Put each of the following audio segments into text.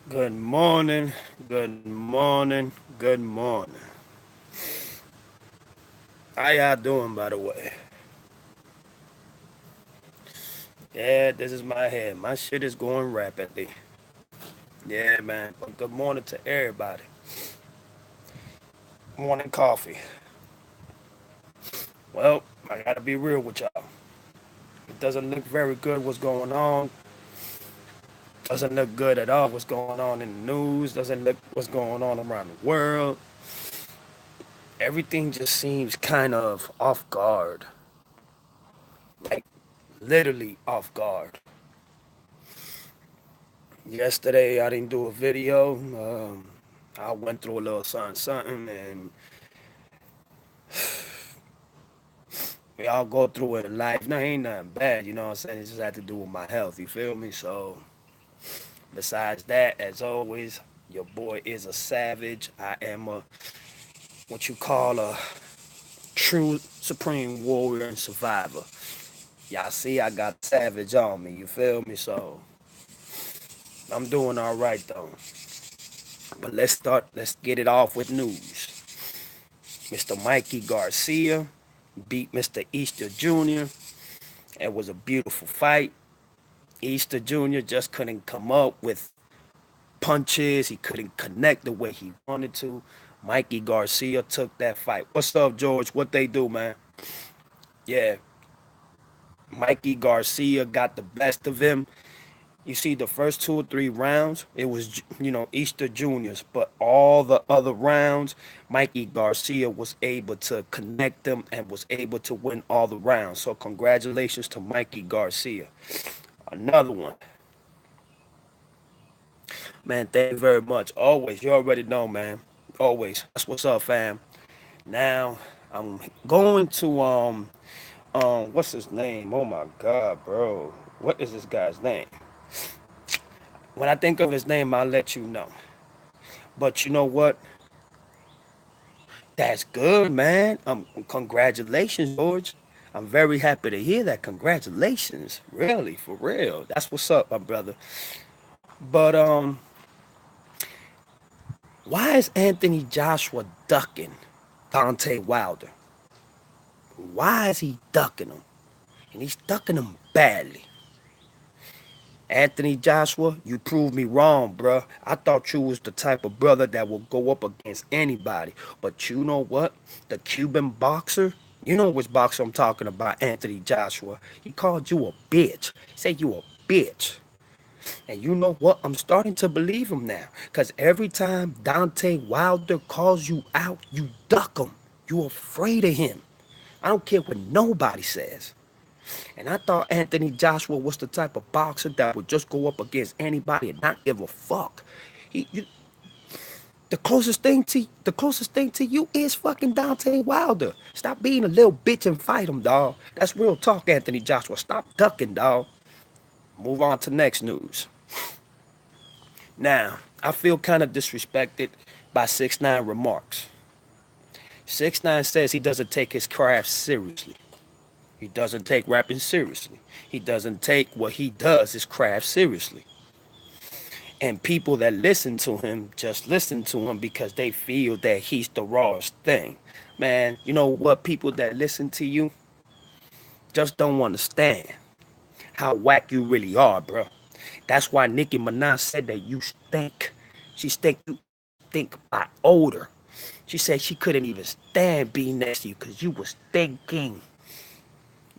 Good morning, good morning, good morning. How y'all doing, by the way? Yeah, this is my head. My shit is going rapidly. Yeah, man. But good morning to everybody. Morning coffee. Well, I gotta be real with y'all. It doesn't look very good what's going on. Doesn't look good at all what's going on in the news. Doesn't look what's going on around the world. Everything just seems kind of off guard. Like, literally off guard. Yesterday I didn't do a video. I went through a little something, and we all go through it in life. No, ain't nothing bad, you know what I'm saying? It just had to do with my health, you feel me? So, besides that, as always, your boy is a savage. I am what you call a true supreme warrior and survivor. Y'all see, I got savage on me, you feel me? So, I'm doing all right though. But let's get it off with news. Mr. Mikey Garcia beat Mr. Easter Jr. It was a beautiful fight. Easter Jr. just couldn't come up with punches. He couldn't connect the way he wanted to. Mikey Garcia took that fight. What's up, George? What they do, man? Yeah, Mikey Garcia got the best of him. You see, the first 2 or 3 rounds, it was, Easter Juniors. But all the other rounds, Mikey Garcia was able to connect them and was able to win all the rounds. So, congratulations to Mikey Garcia. Another one. Man, thank you very much. Always. You already know, man. Always. That's what's up, fam. Now, I'm going to, what's his name? Oh my God, bro. What is this guy's name? When I think of his name, I'll let you know. But you know what? That's good, man. Congratulations, George. I'm very happy to hear that. Congratulations. Really, for real. That's what's up, my brother. But why is Anthony Joshua ducking Dante Wilder? Why is he ducking him? And he's ducking him badly. Anthony Joshua, you proved me wrong, bruh. I thought you was the type of brother that will go up against anybody. But you know what? The Cuban boxer, you know which boxer I'm talking about, Anthony Joshua. He called you a bitch. He said you a bitch. And you know what? I'm starting to believe him now. Because every time Dante Wilder calls you out, you duck him. You afraid of him. I don't care what nobody says. And I thought Anthony Joshua was the type of boxer that would just go up against anybody and not give a fuck. He, you, the closest thing to you is fucking Dante Wilder. Stop being a little bitch and fight him, dog. That's real talk, Anthony Joshua. Stop ducking, dog. Move on to next news. Now, I feel kind of disrespected by 6ix9ine remarks. 6ix9ine says he doesn't take his craft seriously. He doesn't take rapping seriously. He doesn't take what he does, his craft, seriously. And people that listen to him just listen to him because they feel that he's the rawest thing. Man, you know what? People that listen to you just don't understand how whack you really are, bro. That's why Nicki Minaj said that you stink. She stink by odor. She said she couldn't even stand being next to you because you was thinking.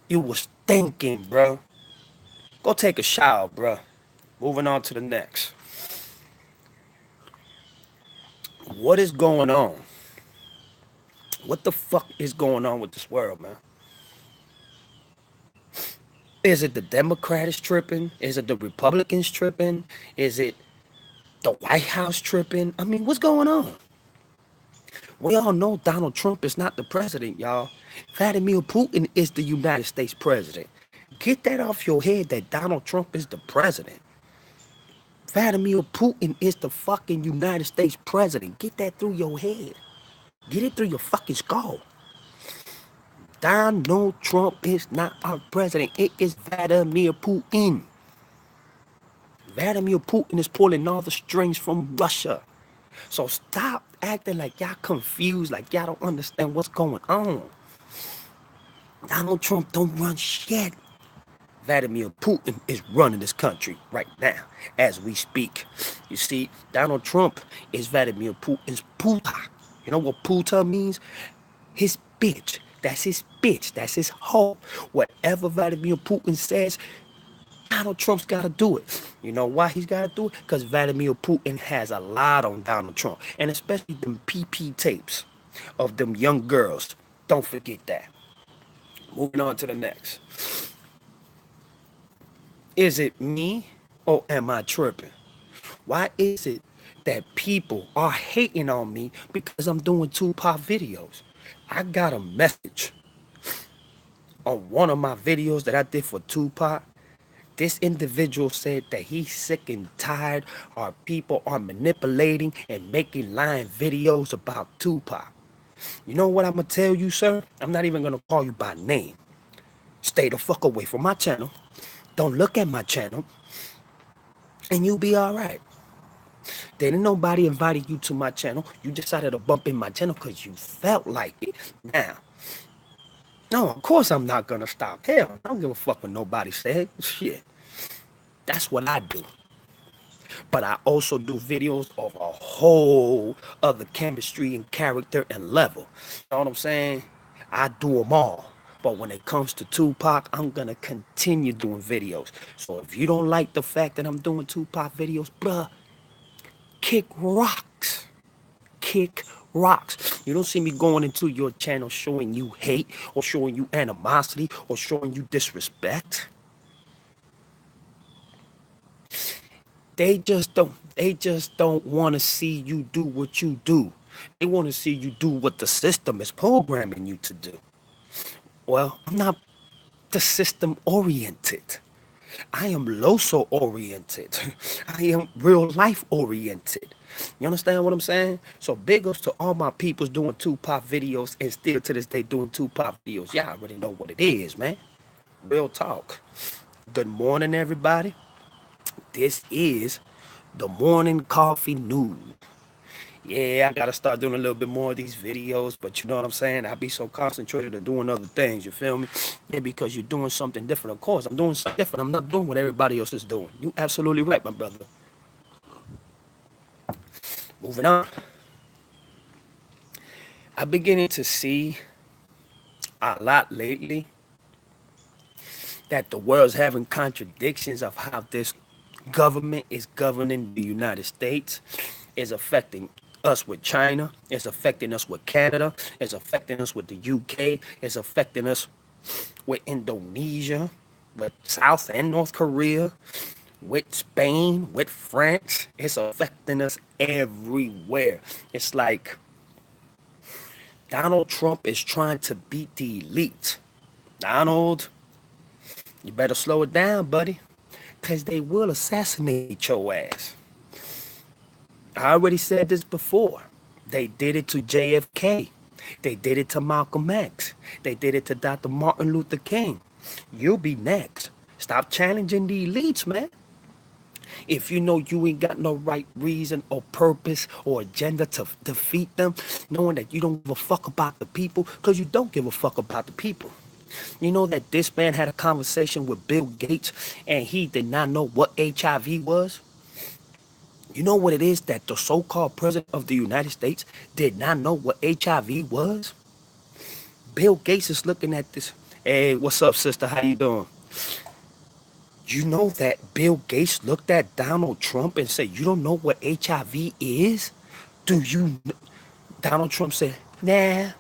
You was thinking, bro. Go take a shower, bro. Moving on to the next. What is going on? What the fuck is going on with this world, man? Is it the Democrats tripping? Is it the Republicans tripping? Is it the White House tripping? I mean, what's going on? We all know Donald Trump is not the president, y'all. Vladimir Putin is the United States president. Get that off your head that Donald Trump is the president. Vladimir Putin is the fucking United States president. Get that through your head. Get it through your fucking skull. Donald Trump is not our president. It is Vladimir Putin. Vladimir Putin is pulling all the strings from Russia. So stop acting like y'all confused, like y'all don't understand what's going on. Donald Trump don't run shit. Vladimir Putin is running this country right now as we speak. You see, Donald Trump is Vladimir Putin's puta. You know what puta means? His bitch. That's his bitch. That's his hoe. Whatever Vladimir Putin says, Donald Trump's got to do it. You know why he's got to do it? Because Vladimir Putin has a lot on Donald Trump. And especially them PP tapes of them young girls. Don't forget that. Moving on to the next. Is it me or am I tripping? Why is it that people are hating on me because I'm doing Tupac videos? I got a message on one of my videos that I did for Tupac. This individual said that he's sick and tired or people are manipulating and making lying videos about Tupac. You know what I'm going to tell you, sir? I'm not even going to call you by name. Stay the fuck away from my channel. Don't look at my channel. And you'll be all right. Didn't nobody invited you to my channel. You decided to bump in my channel because you felt like it. Now, no, of course I'm not going to stop. Hell, I don't give a fuck what nobody said. Shit. That's what I do. But I also do videos of a whole other chemistry and character and level. You know what I'm saying? I do them all. But when it comes to Tupac, I'm going to continue doing videos. So if you don't like the fact that I'm doing Tupac videos, bruh, kick rocks. Kick rocks. You don't see me going into your channel showing you hate or showing you animosity or showing you disrespect. They just don't want to see you do what you do. They want to see you do what the system is programming you to do. Well, I'm not the system oriented. I am Loso oriented. I am real life oriented. You understand what I'm saying? So big ups to all my peoples doing Tupac videos and still to this day doing Tupac videos. Y'all already know what it is, man. Real talk. Good morning, everybody. This is the morning coffee news. Yeah, I gotta start doing a little bit more of these videos, but you know what I'm saying? I be so concentrated on doing other things, you feel me? Yeah, because you're doing something different. Of course, I'm doing something different. I'm not doing what everybody else is doing. You absolutely right, my brother. Moving on. I'm beginning to see a lot lately that the world's having contradictions of how this government is governing the United States, is affecting us with China, it's affecting us with Canada, it's affecting us with the UK, it's affecting us with Indonesia, with South and North Korea, with Spain, with France. It's affecting us everywhere. It's like Donald Trump is trying to beat the elite. Donald, you better slow it down, buddy, because they will assassinate your ass. I already said this before. They did it to JFK. They did it to Malcolm X. They did it to Dr. Martin Luther King. You'll be next. Stop challenging the elites, man. If you know you ain't got no right reason or purpose or agenda to defeat them, knowing that you don't give a fuck about the people, because you don't give a fuck about the people. You know that this man had a conversation with Bill Gates and he did not know what HIV was? You know what it is that the so-called president of the United States did not know what HIV was? Bill Gates is looking at this. Hey, what's up, sister? How you doing? You know that Bill Gates looked at Donald Trump and said, you don't know what HIV is? Do you? Donald Trump said, nah,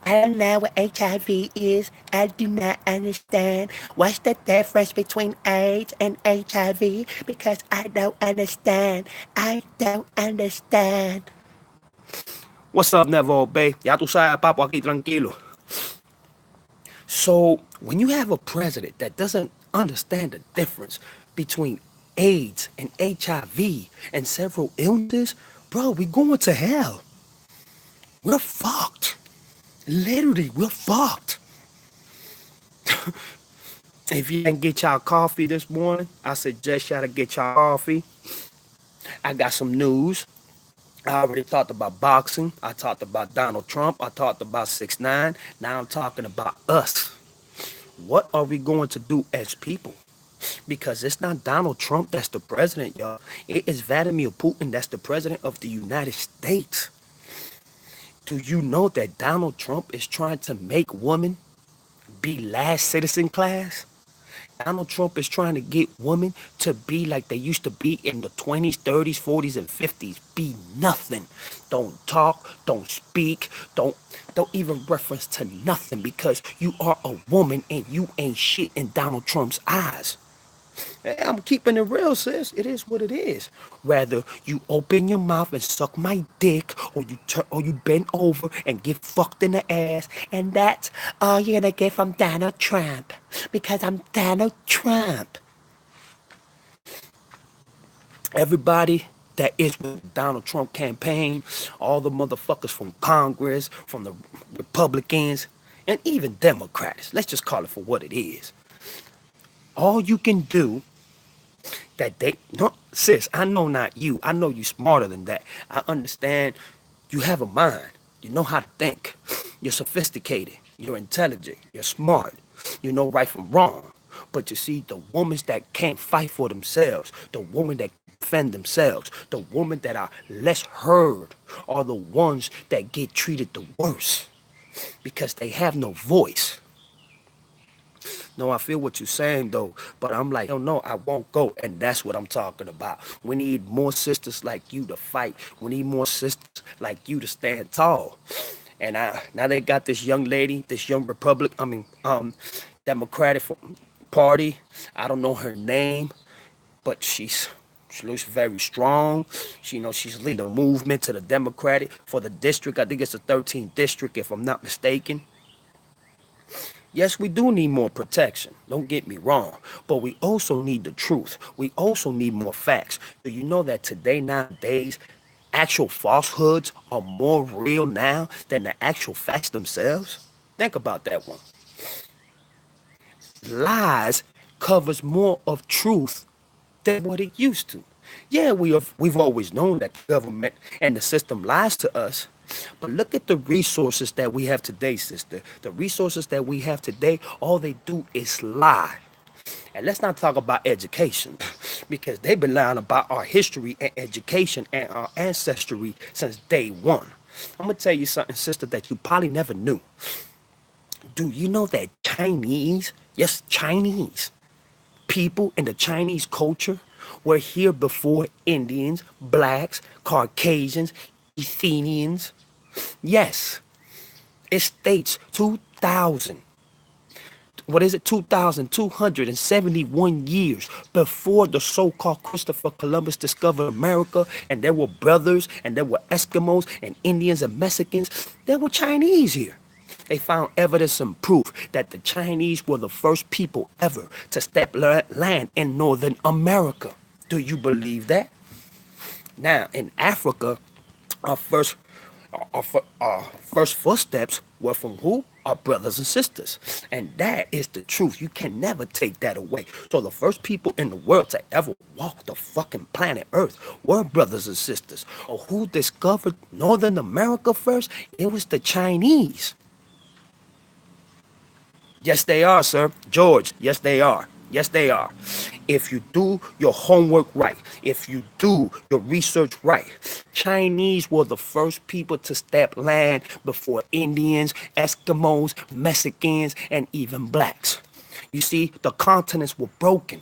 I don't know what HIV is. I do not understand. What's the difference between AIDS and HIV? Because I don't understand. I don't understand. What's up, Nevo Bay? Ya tú sabes, papo, aquí tranquilo. So, when you have a president that doesn't understand the difference between AIDS and HIV and several illnesses, bro, we going to hell. We're fucked. Literally, we're fucked. If you ain't get y'all coffee this morning, I suggest y'all to get y'all coffee. I got some news. I already talked about boxing. I talked about Donald Trump. I talked about 6ix9ine. Now I'm talking about us. What are we going to do as people? Because it's not Donald Trump that's the president, y'all. It is Vladimir Putin that's the president of the United States. Do you know that Donald Trump is trying to make women be last citizen class? Donald Trump is trying to get women to be like they used to be in the 20s, 30s, 40s, and 50s. Be nothing. Don't talk, don't speak, don't even reference to nothing because you are a woman and you ain't shit in Donald Trump's eyes. I'm keeping it real, sis. It is what it is. Whether you open your mouth and suck my dick, or you bend over and get fucked in the ass, and that's all you're gonna get from Donald Trump because I'm Donald Trump. Everybody that is with the Donald Trump campaign, all the motherfuckers from Congress, from the Republicans, and even Democrats. Let's just call it for what it is. All you can do that they no sis, I know not you. I know you smarter than that. I understand you have a mind. You know how to think. You're sophisticated. You're intelligent. You're smart. You know right from wrong. But you see, the women that can't fight for themselves, the women that defend themselves, the women that are less heard are the ones that get treated the worst because they have no voice. No, I feel what you're saying though, but I'm like, no, I won't go, and that's what I'm talking about. We need more sisters like you to fight. We need more sisters like you to stand tall. And now they got this young lady, this young Democratic Party. I don't know her name, but she looks very strong. She's leading a movement to the Democratic for the district. I think it's the 13th district, if I'm not mistaken. Yes, we do need more protection. Don't get me wrong. But we also need the truth. We also need more facts. Do you know that today, nowadays, actual falsehoods are more real now than the actual facts themselves? Think about that one. Lies covers more of truth than what it used to. Yeah, we've always known that the government and the system lies to us. But look at the resources that we have today, sister. The resources that we have today, all they do is lie. And let's not talk about education, because they've been lying about our history and education and our ancestry since day one. I'm gonna tell you something, sister, that you probably never knew. Do you know that Chinese, yes, Chinese people in the Chinese culture were here before Indians, blacks, Caucasians, Athenians? Yes, it states 2,000. What is it? 2,271 years before the so-called Christopher Columbus discovered America, and there were brothers, and there were Eskimos, and Indians, and Mexicans. There were Chinese here. They found evidence and proof that the Chinese were the first people ever to step land in Northern America. Do you believe that? Now, in Africa, our first our first footsteps were from who? Our brothers and sisters. And that is the truth. You can never take that away. So the first people in the world to ever walk the fucking planet Earth were brothers and sisters. Or who discovered Northern America first? It was the Chinese. Yes, they are, sir. George, yes, they are. Yes, they are. If you do your homework right, if you do your research right, Chinese were the first people to step land before Indians, Eskimos, Mexicans, and even blacks. You see, the continents were broken,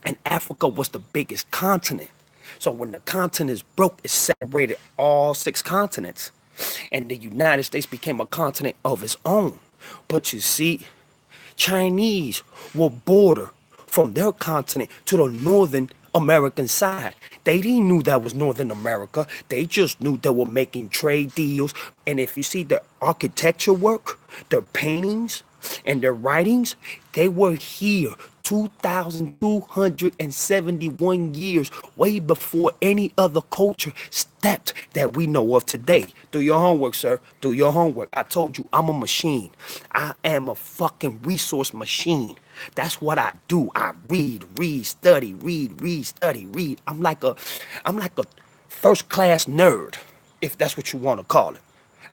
and Africa was the biggest continent. So when the continents broke, it separated all six continents, and the United States became a continent of its own. But you see, Chinese will border from their continent to the Northern American side. They didn't knew that was Northern America. They just knew they were making trade deals. And if you see their architecture work, their paintings, and their writings, they were here 2,271 years, way before any other culture stepped that we know of today. Do your homework, sir. Do your homework. I told you, I'm a machine. I am a fucking resource machine. That's what I do. I read, study, read, study, read. I'm like a first class nerd, if that's what you want to call it.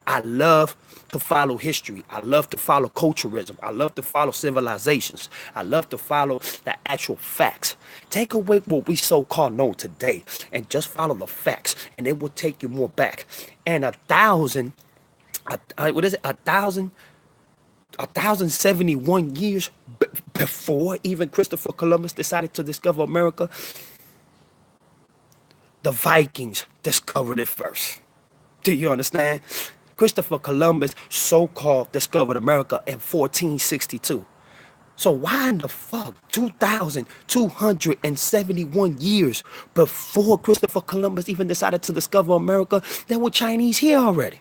I love to follow history. I love to follow culturism. I love to follow civilizations. I love to follow the actual facts. Take away what we so-called know today and just follow the facts, and it will take you more back. And what is it? 1,071 years before even Christopher Columbus decided to discover America, the Vikings discovered it first. Do you understand? Christopher Columbus so-called discovered America in 1462. So why in the fuck 2,271 years before Christopher Columbus even decided to discover America, there were Chinese here already?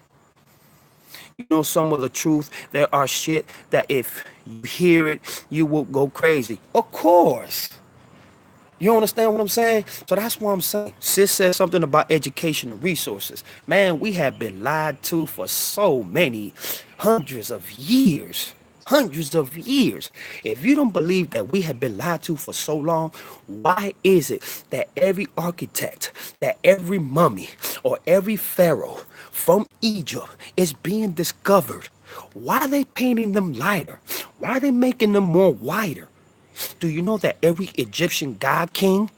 You know some of the truth. There are shit that if you hear it, you will go crazy. Of course. You understand what I'm saying? So that's what I'm saying. Sis said something about education and resources. Man, we have been lied to for so many hundreds of years. Hundreds of years. If you don't believe that we have been lied to for so long, why is it that every architect, that every mummy, or every pharaoh from Egypt is being discovered? Why are they painting them lighter? Why are they making them more wider? Do you know that every Egyptian god king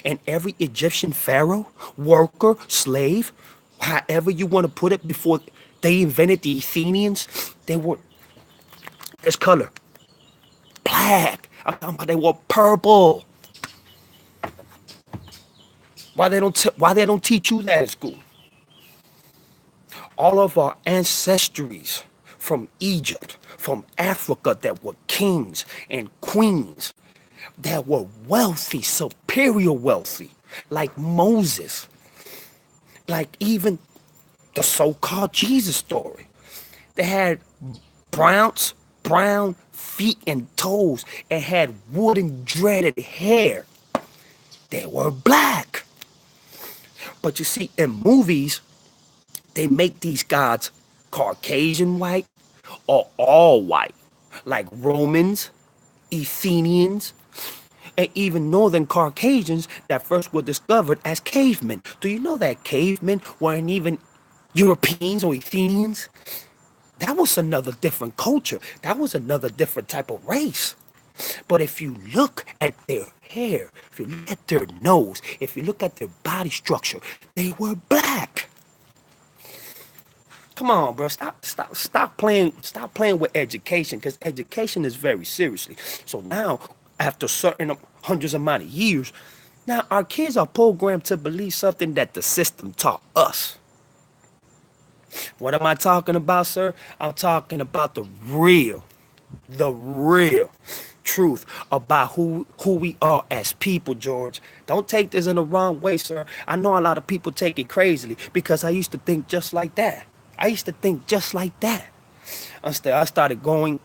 and every Egyptian pharaoh, worker, slave, however you want to put it, before they invented the Athenians, they were this color, black. I'm talking about they were purple. Why they don't teach you that at school? All of our ancestries from Egypt, from Africa, that were kings and queens, that were wealthy, superior wealthy, like Moses, like even the so-called Jesus story. They had brown feet and toes and had wooden dreaded hair. They were black. But you see, in movies, they make these gods Caucasian white or all white, like Romans, Athenians, and even northern Caucasians that first were discovered as cavemen. Do you know that cavemen weren't even Europeans or Athenians? That was another different culture. That was another different type of race. But if you look at their hair, if you look at their nose, if you look at their body structure, they were black. Come on, bro. Stop playing with education, because education is very seriously. So now, after certain hundreds of amount of years, now our kids are programmed to believe something that the system taught us. What am I talking about, sir? I'm talking about the real truth about who we are as people, George. Don't take this in the wrong way, sir. I know a lot of people take it crazily, because I used to think just like that. I used to think just like that. Instead, I started going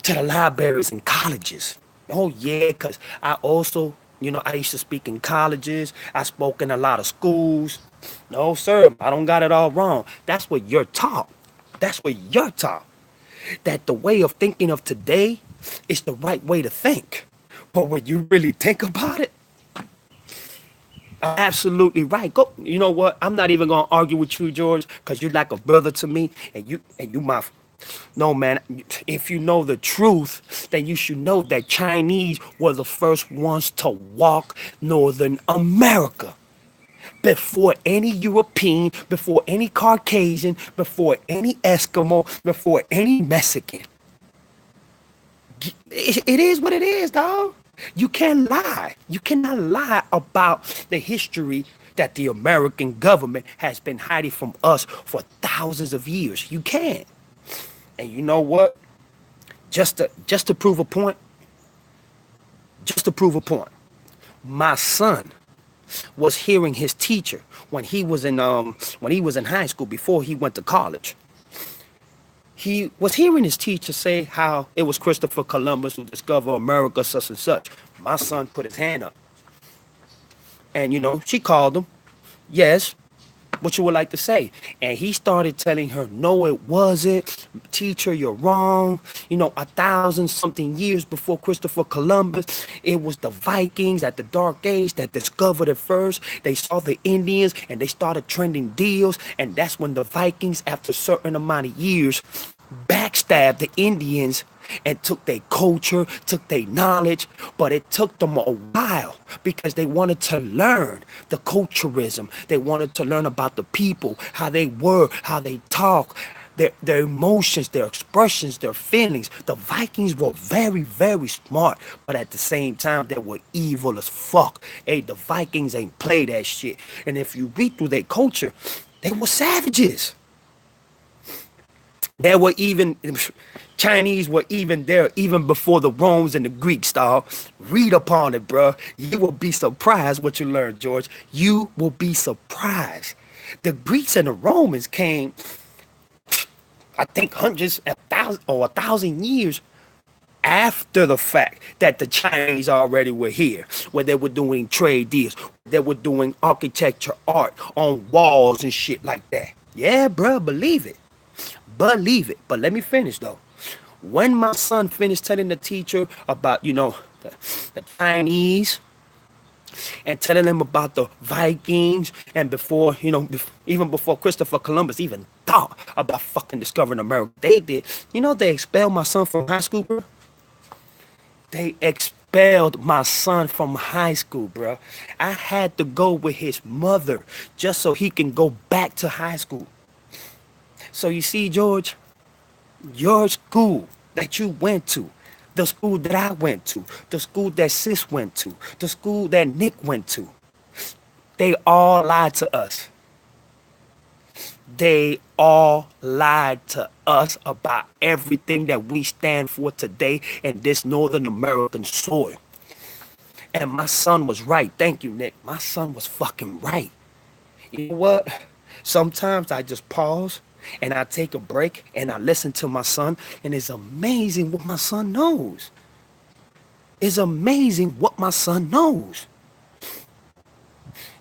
to the libraries and colleges. Oh yeah, because I also, I used to speak in colleges. I spoke in a lot of schools. No, sir, I don't got it all wrong. That's what you're taught. That's what you're taught. That the way of thinking of today is the right way to think. But when you really think about it, absolutely right. Go. You know what? I'm not even gonna argue with you, George, because you're like a brother to me, and you my. No, man. If you know the truth, then you should know that Chinese were the first ones to walk Northern America. Before any European, before any Caucasian, before any Eskimo, before any Mexican. It is what it is, dog. You can't lie. You cannot lie about the history that the American government has been hiding from us for thousands of years. You can't. And you know what? Just to prove a point, just to prove a point, my son was hearing his teacher when he was in high school, before he went to college. He was hearing his teacher say how it was Christopher Columbus who discovered America, such and such. My son put his hand up. And, she called him. Yes, what you would like to say. And he started telling her, no, it wasn't. Teacher, you're wrong. 1,000 something years before Christopher Columbus, it was the Vikings at the Dark Age that discovered it first. They saw the Indians and they started trending deals. And that's when the Vikings, after a certain amount of years, backstabbed the Indians and took their culture, took their knowledge, but it took them a while because they wanted to learn the culturism. They wanted to learn about the people, how they were, how they talk, their emotions, their expressions, their feelings. The Vikings were very, very smart, but at the same time, they were evil as fuck. Hey, the Vikings ain't play that shit. And if you read through their culture, they were savages. There were even Chinese were even there even before the Romans and the Greeks, dog. Read upon it, bro. You will be surprised what you learn, George. You will be surprised. The Greeks and the Romans came, I think, hundreds, a thousand years after the fact that the Chinese already were here, where they were doing trade deals, they were doing architecture, art on walls and shit like that. Yeah, bro, believe it. Believe it. But let me finish though. When my son finished telling the teacher about, the Chinese and telling them about the Vikings and before, even before Christopher Columbus even thought about fucking discovering America, they did. They expelled my son from high school, bro. They expelled my son from high school, bro. I had to go with his mother just so he can go back to high school. So you see, George, your school that you went to, the school that I went to, the school that Sis went to, the school that Nick went to, they all lied to us. They all lied to us about everything that we stand for today in this Northern American soil. And my son was right. Thank you, Nick. My son was fucking right. You know what? Sometimes I just pause and I take a break and I listen to my son, and it's amazing what my son knows. It's amazing what my son knows.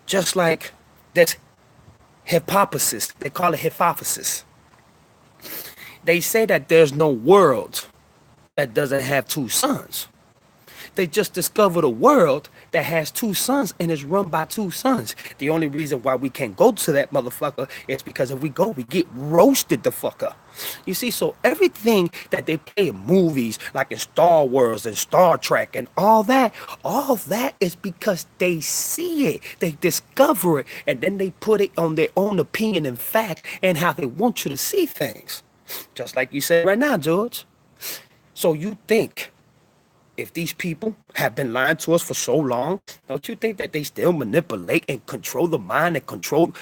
Just like that hypothesis, they call it hypothesis. They say that there's no world that doesn't have two suns. They just discovered a world that has two suns and is run by two suns. The only reason why we can't go to that motherfucker is because if we go, we get roasted the fuck up. You see, so everything that they play in movies, like in Star Wars and Star Trek and all that is because they see it, they discover it, and then they put it on their own opinion and fact and how they want you to see things. Just like you said right now, George. So you think, if these people have been lying to us for so long, don't you think that they still manipulate and control the mind and control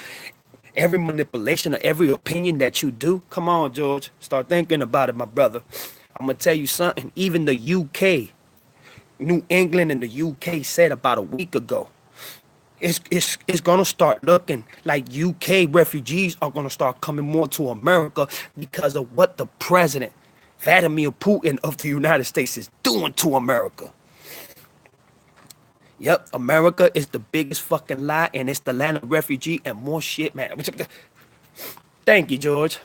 every manipulation or every opinion that you do? Come on, George. Start thinking about it, my brother. I'm going to tell you something. Even the UK, New England and the UK said about a week ago, it's going to start looking like UK refugees are going to start coming more to America because of what the president, Vladimir Putin of the United States, is doing to America. Yep, America is the biggest fucking lie, and it's the land of refugee and more shit, man. Thank you, George.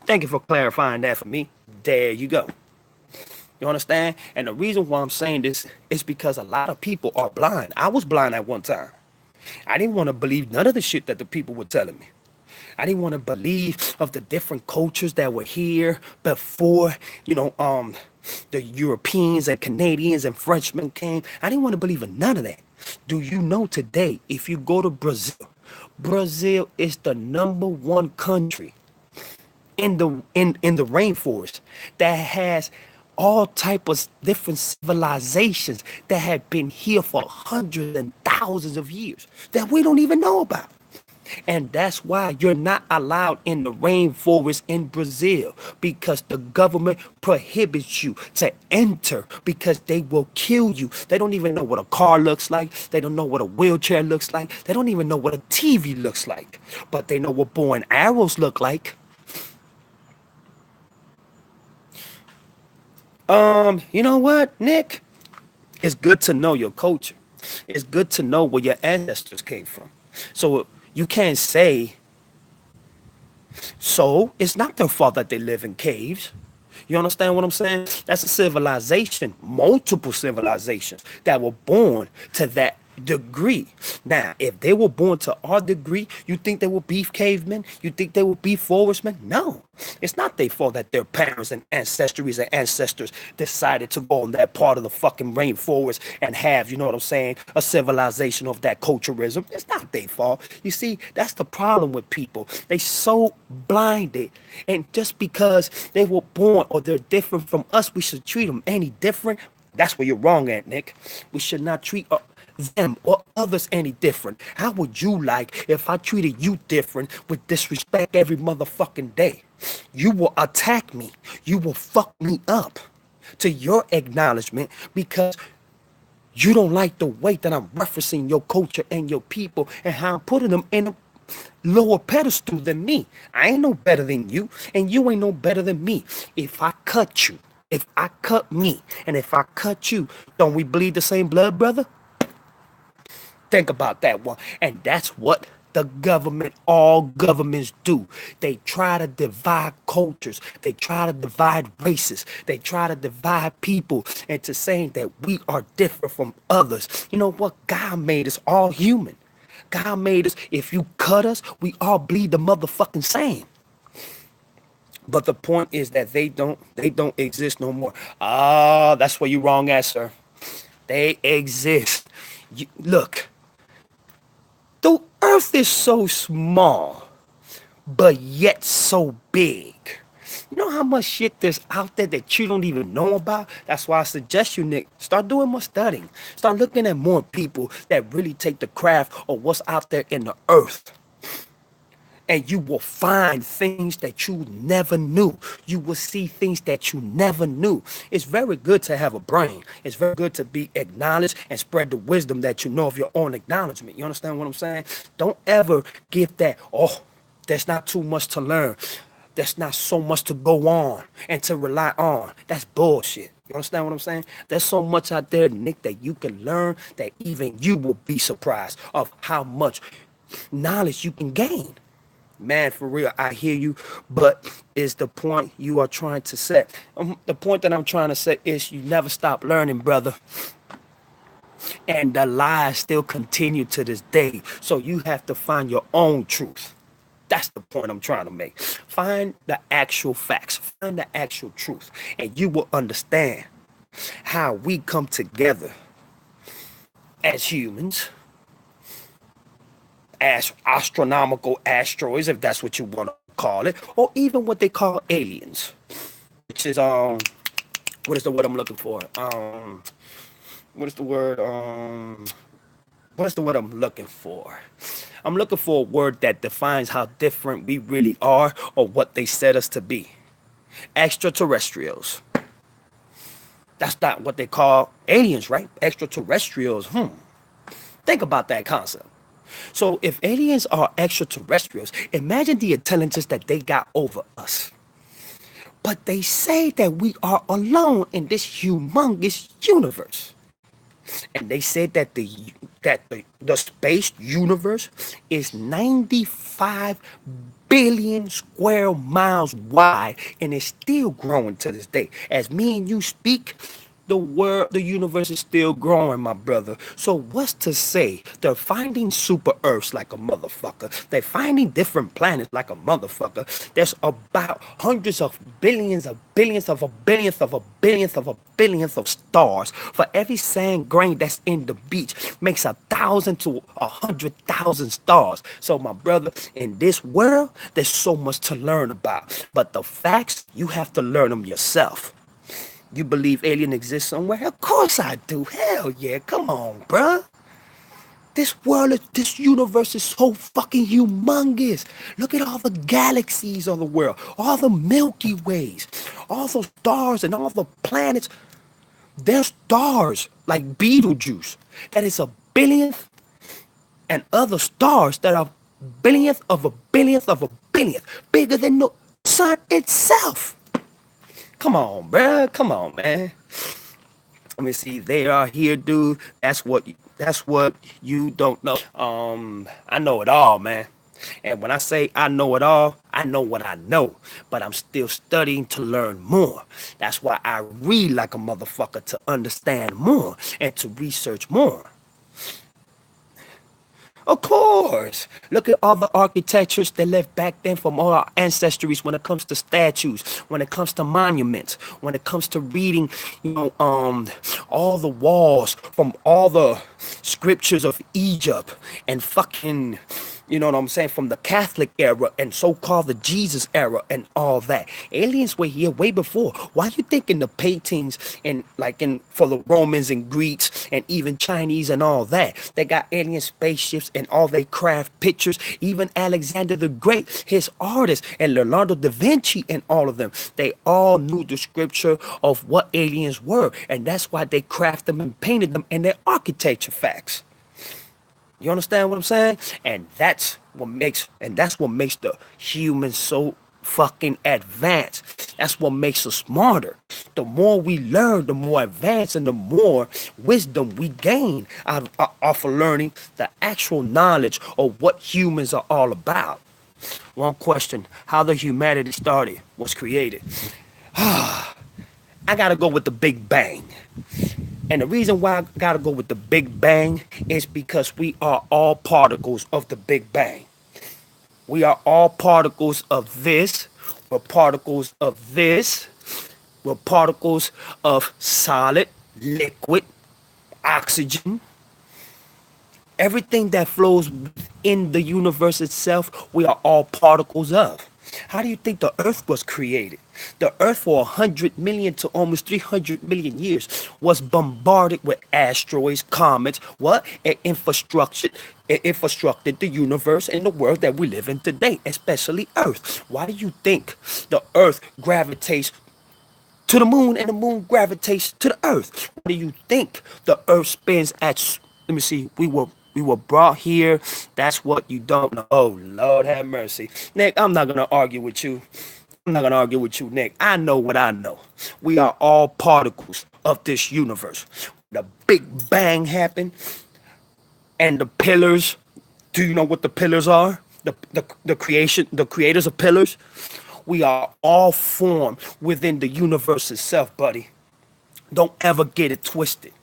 Thank you for clarifying that for me. There you go. You understand? And the reason why I'm saying this is because a lot of people are blind. I was blind at one time. I didn't want to believe none of the shit that the people were telling me. I didn't want to believe of the different cultures that were here before, the Europeans and Canadians and Frenchmen came. I didn't want to believe in none of that. Do you know today, if you go to Brazil, Brazil is the #1 country in the rainforest that has all type of different civilizations that have been here for hundreds and thousands of years that we don't even know about. And that's why you're not allowed in the rainforest in Brazil, because the government prohibits you to enter because they will kill you. They don't even know what a car looks like. They don't know what a wheelchair looks like. They don't even know what a TV looks like. But they know what bow and arrows look like. You know what, Nick? It's good to know your culture. It's good to know where your ancestors came from. So you can't say So it's not their fault that they live in caves. You understand what I'm saying? That's a civilization, multiple civilizations that were born to that degree. Now, if they were born to our degree, you think they were beef cavemen? You think they were beef forestmen? No. It's not their fault that their parents and ancestries and ancestors decided to go on that part of the fucking rainforest and have, you know what I'm saying, a civilization of that culturism. It's not their fault. You see, that's the problem with people. They so blinded. And just because they were born or they're different from us, we should treat them any different. That's where you're wrong at, Nick. We should not treat them or others any different. How would you like if I treated you different with disrespect every motherfucking day? You will attack me. You will fuck me up to your acknowledgement because you don't like the way that I'm referencing your culture and your people and how I'm putting them in a lower pedestal than me. I ain't no better than you, and you ain't no better than me. If I cut you, if I cut me, and if I cut you, don't we bleed the same blood, brother? Think about that one. And that's what the government, all governments do. They try to divide cultures. They try to divide races. They try to divide people into saying that we are different from others. You know what? God made us all human. God made us, if you cut us, we all bleed the motherfucking same. But the point is that they don't exist no more. Ah, that's where you wrong at, sir. They exist. Look, the earth is so small, but yet so big. You know how much shit there's out there that you don't even know about? That's why I suggest you, Nick, start doing more studying. Start looking at more people that really take the craft of what's out there in the earth. And you will find things that you never knew. You will see things that you never knew. It's very good to have a brain. It's very good to be acknowledged and spread the wisdom that you know of your own acknowledgement. You understand what I'm saying? Don't ever give that, oh, there's not too much to learn. There's not so much to go on and to rely on. That's bullshit. You understand what I'm saying? There's so much out there, Nick, that you can learn that even you will be surprised of how much knowledge you can gain. Man, for real, I hear you, but is the point you are trying to set? The point that I'm trying to set is you never stop learning, brother. And the lies still continue to this day. So you have to find your own truth. That's the point I'm trying to make. Find the actual facts, find the actual truth, and you will understand how we come together as humans, as astronomical asteroids, if that's what you want to call it, or even what they call aliens, which is what is the word I'm looking for? What is the word? What is the word I'm looking for? I'm looking for a word that defines how different we really are or what they said us to be. Extraterrestrials. That's not what they call aliens, right? Extraterrestrials. Think about that concept. So if aliens are extraterrestrials, imagine the intelligence that they got over us. But they say that we are alone in this humongous universe. And they said that the space universe is 95 billion square miles wide and is still growing to this day. As me and you speak, the universe is still growing, my brother. So what's to say? They're finding super Earths like a motherfucker. They're finding different planets like a motherfucker. There's about hundreds of billions of billions of a billionth of a billionth of a billionth of stars. For every sand grain that's in the beach makes 1,000 to 100,000 stars. So my brother, in this world, there's so much to learn about. But the facts, you have to learn them yourself. You believe alien exists somewhere? Of course I do. Hell yeah. Come on, bruh. This universe is so fucking humongous. Look at all the galaxies of the world, all the Milky Ways, all those stars and all the planets. There's stars like Betelgeuse that is a billionth, and other stars that are billionth of a billionth of a billionth, bigger than the sun itself. Come on, bruh. Come on, man. Let me see. They are here, dude. That's what you don't know. I know it all, man. And when I say I know it all, I know what I know, but I'm still studying to learn more. That's why I read like a motherfucker to understand more and to research more. Of course. Look at all the architectures that left back then from all our ancestries when it comes to statues, when it comes to monuments, when it comes to reading, all the walls from all the scriptures of Egypt and fucking, you know what I'm saying, from the Catholic era and so-called the Jesus era and all that. Aliens were here way before. Why you think in the paintings and like in for the Romans and Greeks and even Chinese and all that, they got alien spaceships and all they craft pictures. Even Alexander the Great, his artists, and Leonardo da Vinci and all of them, they all knew the scripture of what aliens were, and that's why they crafted them and painted them in their architecture facts. You understand what I'm saying? And that's what makes the human so fucking advanced. That's what makes us smarter. The more we learn, the more advanced and the more wisdom we gain off of learning the actual knowledge of what humans are all about. One question: how the humanity started, was created. I gotta go with the Big Bang. And the reason why I gotta go with the Big Bang is because we are all particles of the Big Bang. We are all particles of this. We're particles of this. We're particles of solid, liquid, oxygen. Everything that flows in the universe itself, we are all particles of. How do you think the earth was created? The earth for 100 million to almost 300 million years was bombarded with asteroids, comets, what? It infrastructed the universe and the world that we live in today, especially earth. Why do you think the earth gravitates to the moon and the moon gravitates to the earth? What do you think the earth spins at? Let me see. We were brought here. That's what you don't know. Oh Lord have mercy, Nick. I'm not gonna argue with you. I'm not gonna argue with you, Nick. I know what I know. We are all particles of this universe. The Big Bang happened, and the pillars. Do you know what the pillars are? The creators of pillars. We are all formed within the universe itself, buddy. Don't ever get it twisted.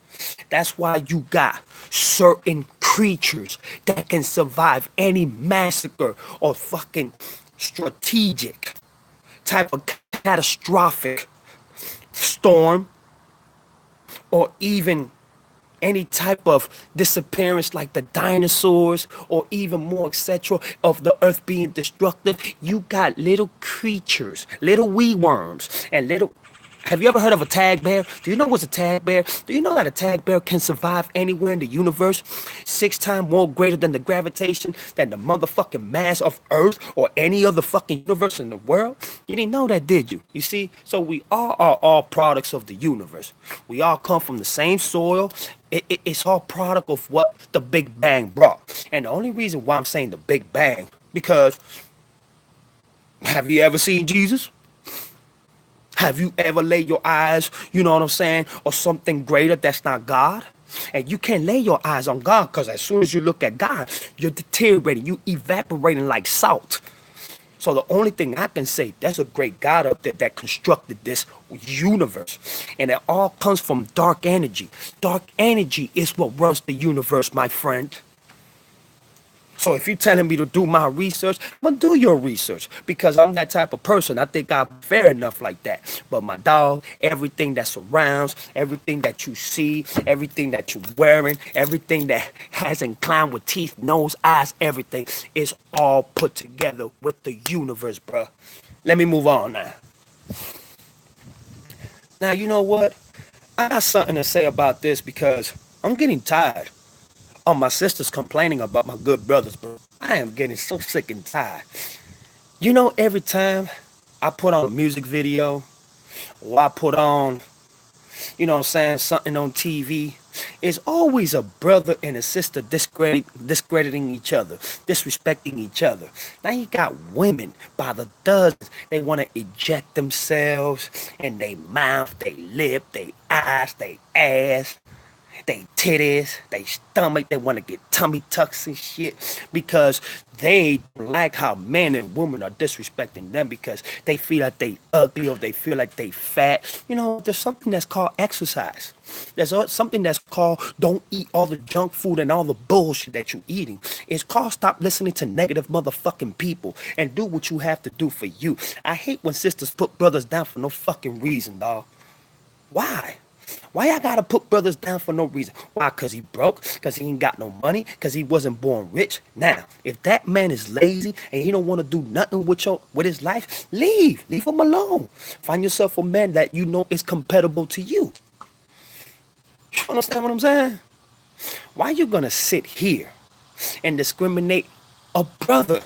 That's why you got certain creatures that can survive any massacre or fucking strategic type of catastrophic storm or even any type of disappearance like the dinosaurs or even more etc of the earth being destructive. You got little creatures, little wee worms and little. Have you ever heard of a tag bear? Do you know what's a tag bear? Do you know that a tag bear can survive anywhere in the universe? 6 times more greater than the gravitation than the motherfucking mass of Earth or any other fucking universe in the world? You didn't know that, did you? You see? So we all are all products of the universe. We all come from the same soil. It's all product of what the Big Bang brought. And the only reason why I'm saying the Big Bang, because have you ever seen Jesus? Have you ever laid your eyes, you know what I'm saying, or something greater that's not God? And you can't lay your eyes on God because as soon as you look at God, you're deteriorating, you evaporating like salt. So the only thing I can say, there's a great God up there that constructed this universe. And it all comes from dark energy. Dark energy is what runs the universe, my friend. So if you're telling me to do my research, I'm gonna do your research because I'm that type of person. I think I'm fair enough like that. But my dog, everything that surrounds, everything that you see, everything that you're wearing, everything that has inclined with teeth, nose, eyes, everything is all put together with the universe, bruh. Let me move on now. Now, you know what? I got something to say about this because I'm getting tired. Oh, my sister's complaining about my good brothers, bro. I am getting so sick and tired. You know, every time I put on a music video or I put on, you know what I'm saying, something on TV, it's always a brother and a sister discrediting each other, disrespecting each other. Now you got women by the dozens. They want to eject themselves in their mouth, they lip, they eyes, they ass. they titties, they stomach, they want to get tummy tucks and shit because they don't like how men and women are disrespecting them because they feel like they ugly or they feel like they fat. You know, there's something that's called exercise. There's something that's called don't eat all the junk food and all the bullshit that you're eating. It's called stop listening to negative motherfucking people and do what you have to do for you. I hate when sisters put brothers down for no fucking reason, dog. Why? Why I gotta put brothers down for no reason? Why? Cause he broke? Cause he ain't got no money? Cause he wasn't born rich? Now, if that man is lazy and he don't want to do nothing with his life, leave. Leave him alone. Find yourself a man that you know is compatible to you. You understand what I'm saying? Why you gonna sit here and discriminate a brother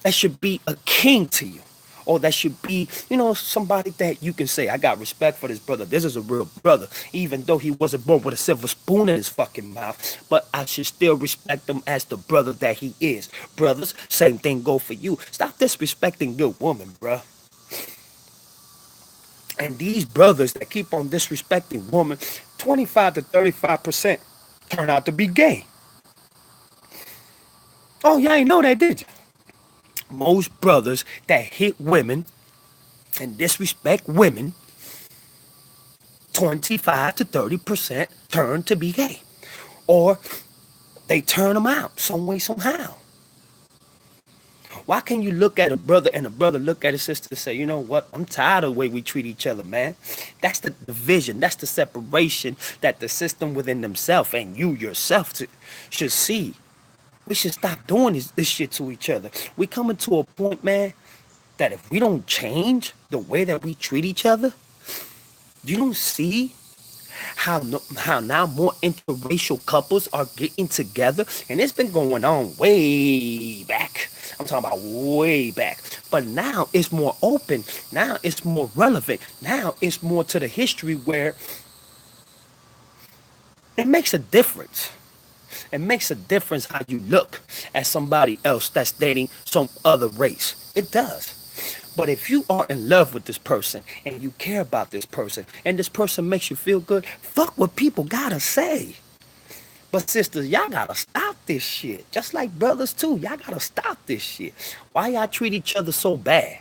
that should be a king to you? Or that should be, you know, somebody that you can say, I got respect for this brother. This is a real brother. Even though he wasn't born with a silver spoon in his fucking mouth. But I should still respect him as the brother that he is. Brothers, same thing go for you. Stop disrespecting good woman, bruh. And these brothers that keep on disrespecting women, 25 to 35% turn out to be gay. Oh, y'all ain't know that, did you? Most brothers that hit women and disrespect women, 25 to 30% turn to be gay. Or they turn them out some way, somehow. Why can you look at a brother and a brother look at his sister and say, you know what, I'm tired of the way we treat each other, man. That's the division, that's the separation that the system within themselves and you yourself should see. We should stop doing this shit to each other. We coming to a point, man, that if we don't change the way that we treat each other, you don't see how now more interracial couples are getting together, and it's been going on way back. I'm talking about way back. But now it's more open. Now it's more relevant. Now it's more to the history where it makes a difference. It makes a difference how you look at somebody else that's dating some other race. It does. But if you are in love with this person and you care about this person and this person makes you feel good, fuck what people gotta say. But sisters, y'all gotta stop this shit. Just like brothers too, y'all gotta stop this shit. Why y'all treat each other so bad?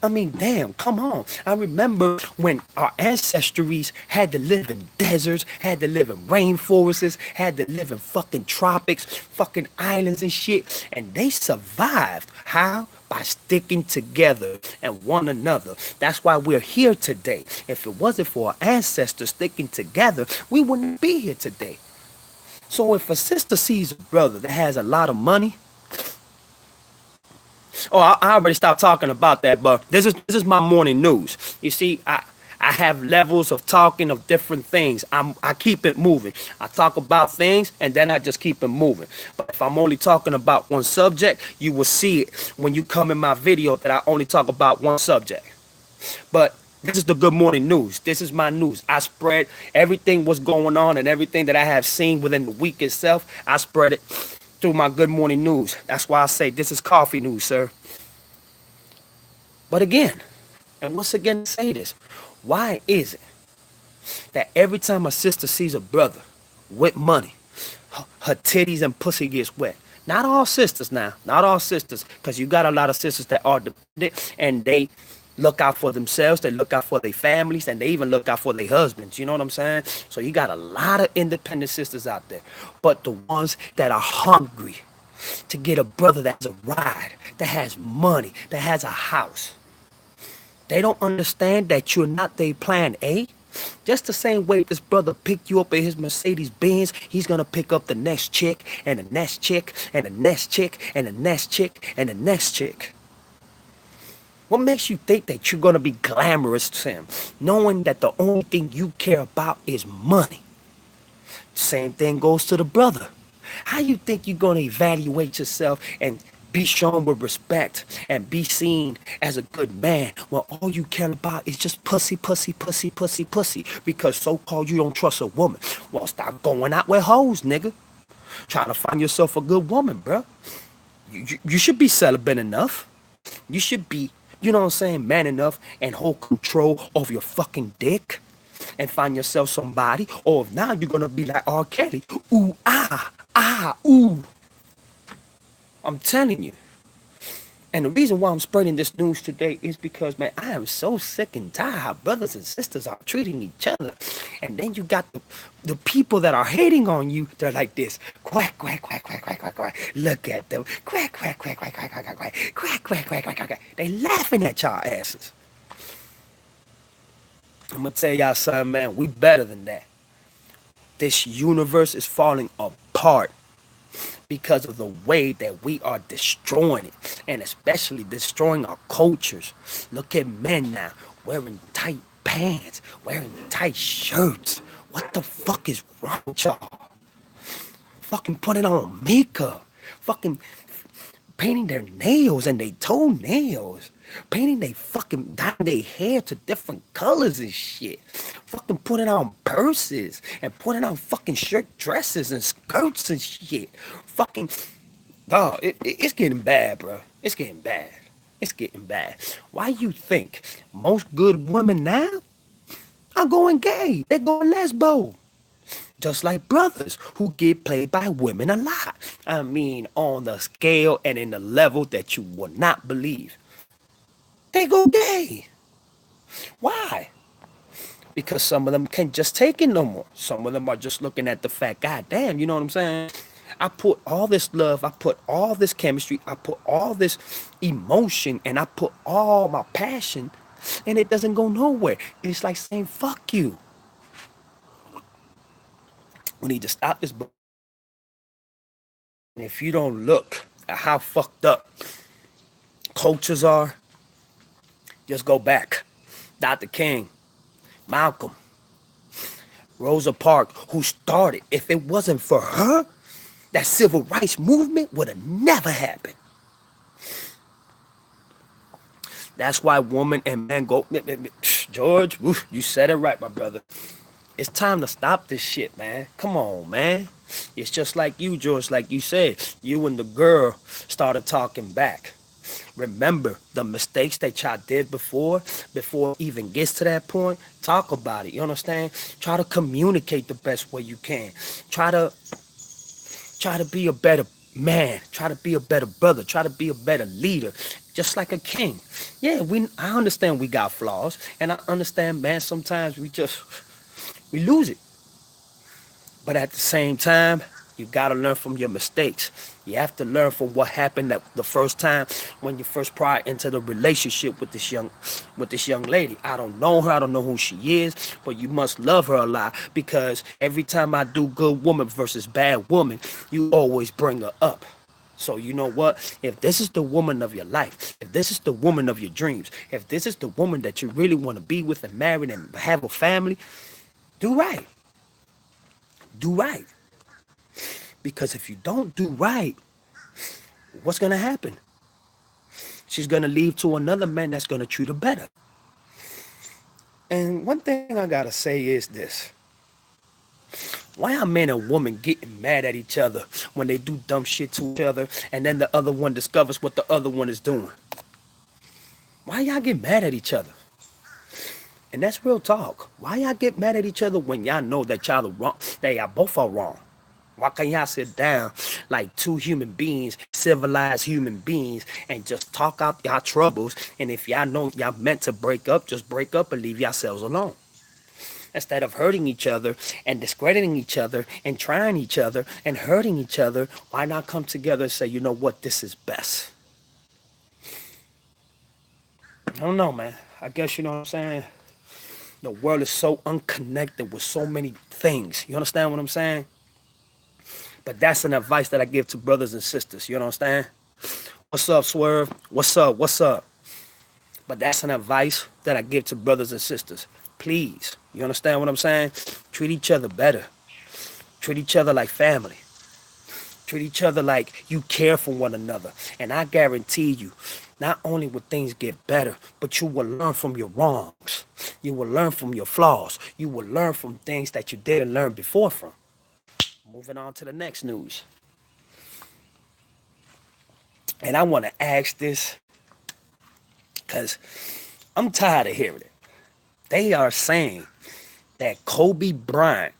I mean, damn, come on. I remember when our ancestries had to live in deserts, had to live in rainforests, had to live in fucking tropics, fucking islands and shit. And they survived. How? By sticking together and one another. That's why we're here today. If it wasn't for our ancestors sticking together, we wouldn't be here today. So if a sister sees a brother that has a lot of money, oh, I already stopped talking about that, but this is my morning news. You see, I have levels of talking of different things. I keep it moving. I talk about things and then I just keep it moving. But if I'm only talking about one subject, you will see it when you come in my video that I only talk about one subject. But this is the good morning news. This is my news. I spread everything what's going on and everything that I have seen within the week itself. I spread it through my good morning news. That's why I say this is coffee news, sir. But again, and once again say this, why is it that every time a sister sees a brother with money, her titties and pussy gets wet? Not all sisters now, not all sisters, because you got a lot of sisters that are dependent and they look out for themselves, they look out for their families, and they even look out for their husbands. You know what I'm saying? So you got a lot of independent sisters out there. But the ones that are hungry to get a brother that's a ride, that has money, that has a house, they don't understand that you're not their plan A. Just the same way this brother picked you up in his Mercedes Benz, he's gonna pick up the next chick, and the next chick, and the next chick, and the next chick, and the next chick. What makes you think that you're gonna be glamorous to him, knowing that the only thing you care about is money? Same thing goes to the brother. How you think you're gonna evaluate yourself and be shown with respect and be seen as a good man when all you care about is just pussy, pussy, pussy, pussy, pussy? Because so-called you don't trust a woman. Well, stop going out with hoes, nigga. Try to find yourself a good woman, bro. You should be celibate enough. You should be, you know what I'm saying, man enough and hold control of your fucking dick. and find yourself somebody, or if not, you're gonna be like R. Kelly. Ooh, ah, ah, ooh. I'm telling you. And the reason why I'm spreading this news today is because, man, I am so sick and tired how brothers and sisters are treating each other. And then you got the people that are hating on you. They're like this. Quack, quack, quack, quack, quack, quack, quack. Look at them. Quack, quack, quack, quack, quack, quack, quack, quack, quack, quack, quack, quack, quack. They laughing at y'all asses. I'm going to tell y'all something, man. We better than that. This universe is falling apart because of the way that we are destroying it, and especially destroying our cultures. Look at men now wearing tight pants, wearing tight shirts. What the fuck is wrong with y'all? Fucking putting on makeup, fucking painting their nails and their toenails, painting they fucking dyeing their hair to different colors and shit, fucking putting on purses and putting on fucking shirt dresses and skirts and shit, fucking, dog, it's getting bad, bro. It's getting bad. It's getting bad. Why you think most good women now are going gay? They're going lesbo. Just like brothers who get played by women a lot. I mean, on the scale and in the level that you will not believe. They go gay. Why? Because some of them can't just take it no more. Some of them are just looking at the fact, God damn, you know what I'm saying? I put all this love, I put all this chemistry, I put all this emotion, and I put all my passion, and it doesn't go nowhere. It's like saying, fuck you. We need to stop this. And if you don't look at how fucked up cultures are, just go back. Dr. King, Malcolm, Rosa Parks, who started. If it wasn't for her, that civil rights movement would have never happened. That's why woman and man go, George, you said it right, my brother. It's time to stop this shit, man. Come on, man. It's just like you, George, like you said. You and the girl started talking back. Remember the mistakes that y'all did before it even gets to that point. Talk about it. You understand? Try to communicate the best way you can. Try to be a better man. Try to be a better brother. Try to be a better leader. Just like a king. Yeah, I understand we got flaws. And I understand, man, sometimes we lose it. But at the same time, you gotta learn from your mistakes. You have to learn from what happened the first time when you first prior into the relationship with this young lady. I don't know her, I don't know who she is, but you must love her a lot, because every time I do good woman versus bad woman, you always bring her up. So you know what? If this is the woman of your life, if this is the woman of your dreams, if this is the woman that you really want to be with and marry and have a family, do right. Do right. Because if you don't do right, what's going to happen? She's going to leave to another man that's going to treat her better. And one thing I got to say is this. Why are men and women getting mad at each other when they do dumb shit to each other, and then the other one discovers what the other one is doing? Why y'all get mad at each other? And that's real talk. Why y'all get mad at each other when y'all know that y'all are wrong, that y'all both are wrong? Why can't y'all sit down like two human beings, civilized human beings, and just talk out y'all troubles? And if y'all know y'all meant to break up, just break up and leave yourselves alone. Instead of hurting each other and discrediting each other and trying each other and hurting each other, why not come together and say, you know what, this is best? I don't know, man. I guess, you know what I'm saying? The world is so unconnected with so many things. You understand what I'm saying? But that's an advice that I give to brothers and sisters. You understand? What's up, Swerve? What's up? What's up? But that's an advice that I give to brothers and sisters. Please, you understand what I'm saying? Treat each other better. Treat each other like family. Treat each other like you care for one another. And I guarantee you, not only will things get better, but you will learn from your wrongs. You will learn from your flaws. You will learn from things that you didn't learn before from. Moving on to the next news. And I want to ask this because I'm tired of hearing it. They are saying that Kobe Bryant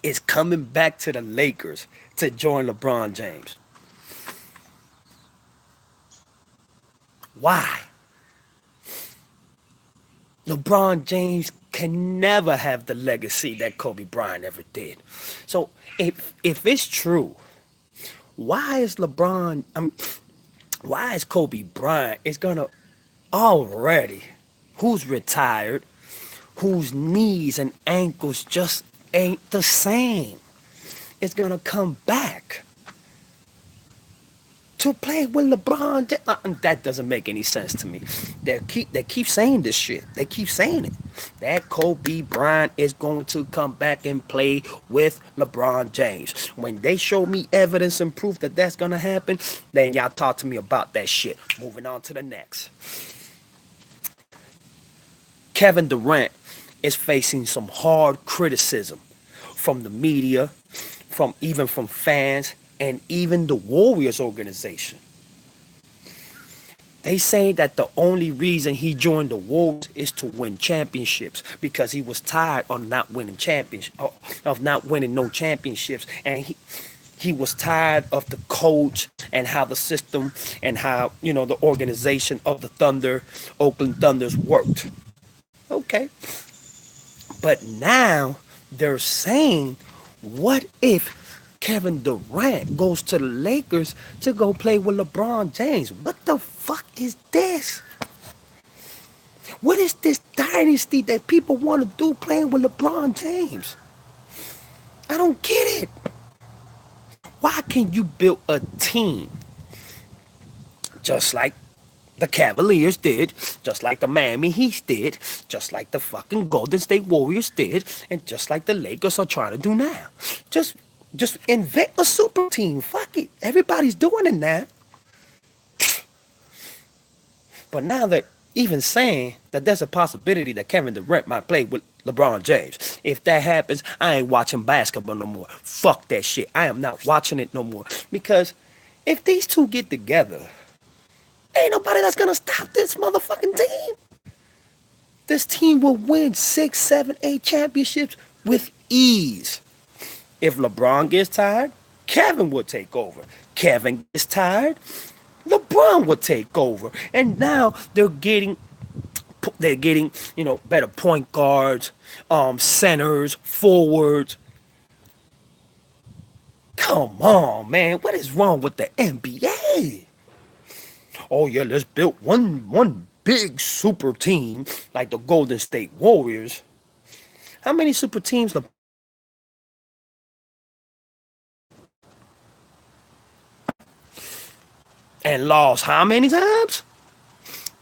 is coming back to the Lakers to join LeBron James. Why? LeBron James can never have the legacy that Kobe Bryant ever did. So if it's true, why is why is Kobe Bryant is gonna already, who's retired, whose knees and ankles just ain't the same, is gonna come back to play with LeBron? That doesn't make any sense to me. They keep saying this shit. They keep saying it. That Kobe Bryant is going to come back and play with LeBron James. When they show me evidence and proof that that's gonna happen, then y'all talk to me about that shit. Moving on to the next. Kevin Durant is facing some hard criticism from the media, from fans, and even the Warriors organization. They say that the only reason he joined the Warriors is to win championships because he was tired of not winning no championships, and he was tired of the coach and how the system and how the organization of the Oakland Thunders worked. Okay, but now they're saying, what if Kevin Durant goes to the Lakers to go play with LeBron James? What the fuck is this? What is this dynasty that people want to do playing with LeBron James? I don't get it. Why can't you build a team just like the Cavaliers did, just like the Miami Heat did, just like the fucking Golden State Warriors did, and just like the Lakers are trying to do now? Just invent a super team. Fuck it. Everybody's doing it now. But now they're even saying that there's a possibility that Kevin Durant might play with LeBron James. If that happens, I ain't watching basketball no more. Fuck that shit. I am not watching it no more. Because if these two get together, ain't nobody that's gonna stop this motherfucking team. This team will win 6, 7, 8 championships with ease. If LeBron gets tired, Kevin will take over. Kevin gets tired, LeBron will take over. And now they're getting better point guards, centers, forwards. Come on, man. What is wrong with the NBA? Oh yeah, let's build one big super team like the Golden State Warriors. How many super teams and lost how many times?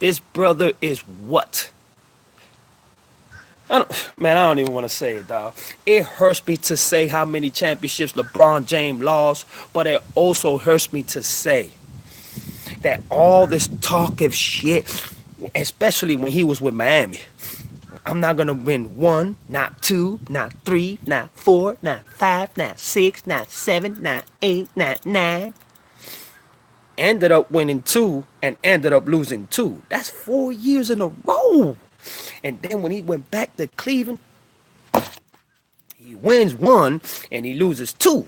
This brother is what? I don't even want to say it, dog. It hurts me to say how many championships LeBron James lost, but it also hurts me to say that all this talk of shit, especially when he was with Miami, I'm not gonna win 1, not 2, not 3, not 4, not 5, not 6, not 7, not 8, not 9. Ended up winning 2 and ended up losing 2. That's 4 years in a row. And then when he went back to Cleveland, he wins 1 and he loses 2.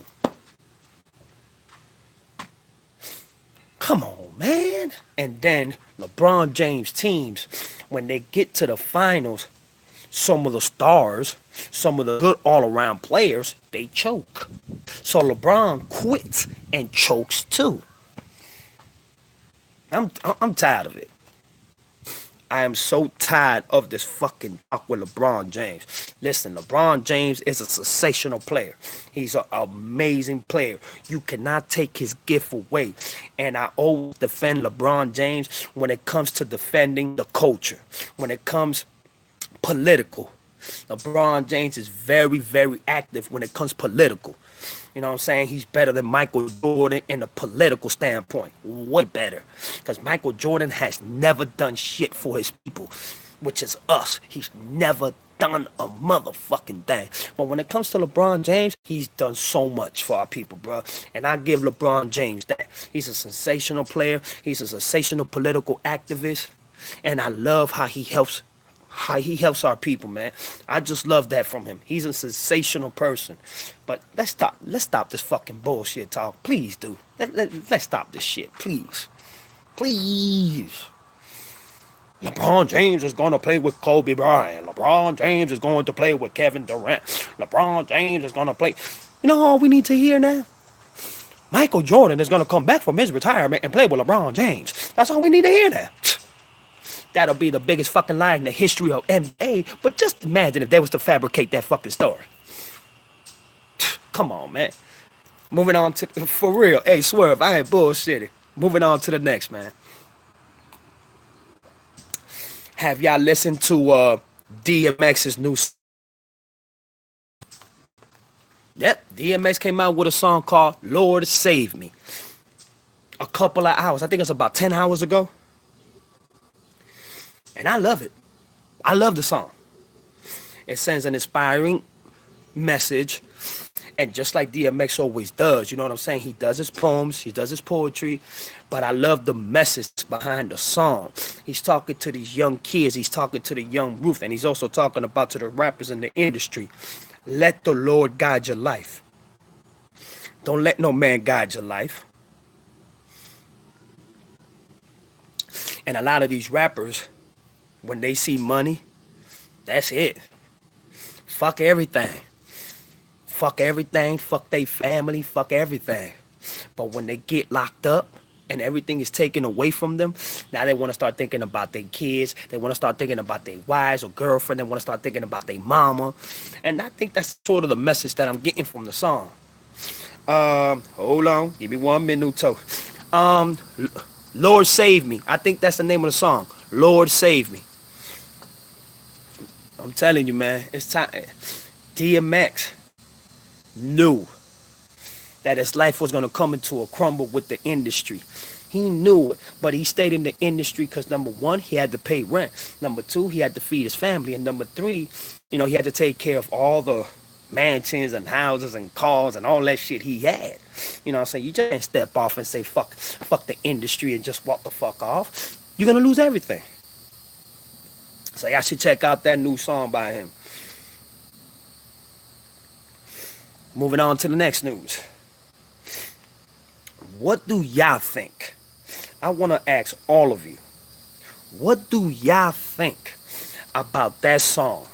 Come on, man. And then LeBron James teams, when they get to the finals, some of the stars, some of the good all-around players, they choke. So LeBron quits and chokes too. I'm tired of it. I am so tired of this fucking talk with LeBron James. Listen, LeBron James is a sensational player. He's an amazing player. You cannot take his gift away. And I always defend LeBron James when it comes to defending the culture. When it comes political. LeBron James is very, very active when it comes political. You know what I'm saying? He's better than Michael Jordan in a political standpoint. Way better. Because Michael Jordan has never done shit for his people, which is us. He's never done a motherfucking thing. But when it comes to LeBron James, he's done so much for our people, bro. And I give LeBron James that. He's a sensational player. He's a sensational political activist. And I love how he helps how he helps our people, man. I just love that from him. He's a sensational person. But let's stop this fucking bullshit talk. Please do. Let's stop this shit. Please. Please. LeBron James is going to play with Kobe Bryant. LeBron James is going to play with Kevin Durant. LeBron James is going to play. You know all we need to hear now? Michael Jordan is going to come back from his retirement and play with LeBron James. That's all we need to hear now. That'll be the biggest fucking lie in the history of NBA. But just imagine if they was to fabricate that fucking story. Come on, man. Moving on to, for real. Hey, Swerve, I ain't bullshitting. Moving on to the next, man. Have y'all listened to DMX's new? Yep, DMX came out with a song called Lord Save Me. A couple of hours. I think it's about 10 hours ago. And I love it. I love the song. It sends an inspiring message. And just like DMX always does, you know what I'm saying? He does his poems, he does his poetry, but I love the message behind the song. He's talking to these young kids, he's talking to the young youth, and he's also talking about to the rappers in the industry. Let the Lord guide your life. Don't let no man guide your life. And a lot of these rappers, when they see money, that's it. Fuck everything. Fuck everything, fuck their family, fuck everything. But when they get locked up and everything is taken away from them, now they want to start thinking about their kids. They want to start thinking about their wives or girlfriend. They want to start thinking about their mama. And I think that's sort of the message that I'm getting from the song. Hold on. Give me 1 minute. Lord Save Me. I think that's the name of the song. Lord Save Me. I'm telling you, man. It's time. DMX knew that his life was going to come into a crumble with the industry. He knew it, but he stayed in the industry because number one, he had to pay rent. Number two, he had to feed his family. And number three, he had to take care of all the mansions and houses and cars and all that shit he had. You know what I'm saying? You just can't step off and say, fuck the industry and just walk the fuck off. You're going to lose everything. So y'all should check out that new song by him. Moving on to the next news. What do y'all think? I want to ask all of you. What do y'all think about that song?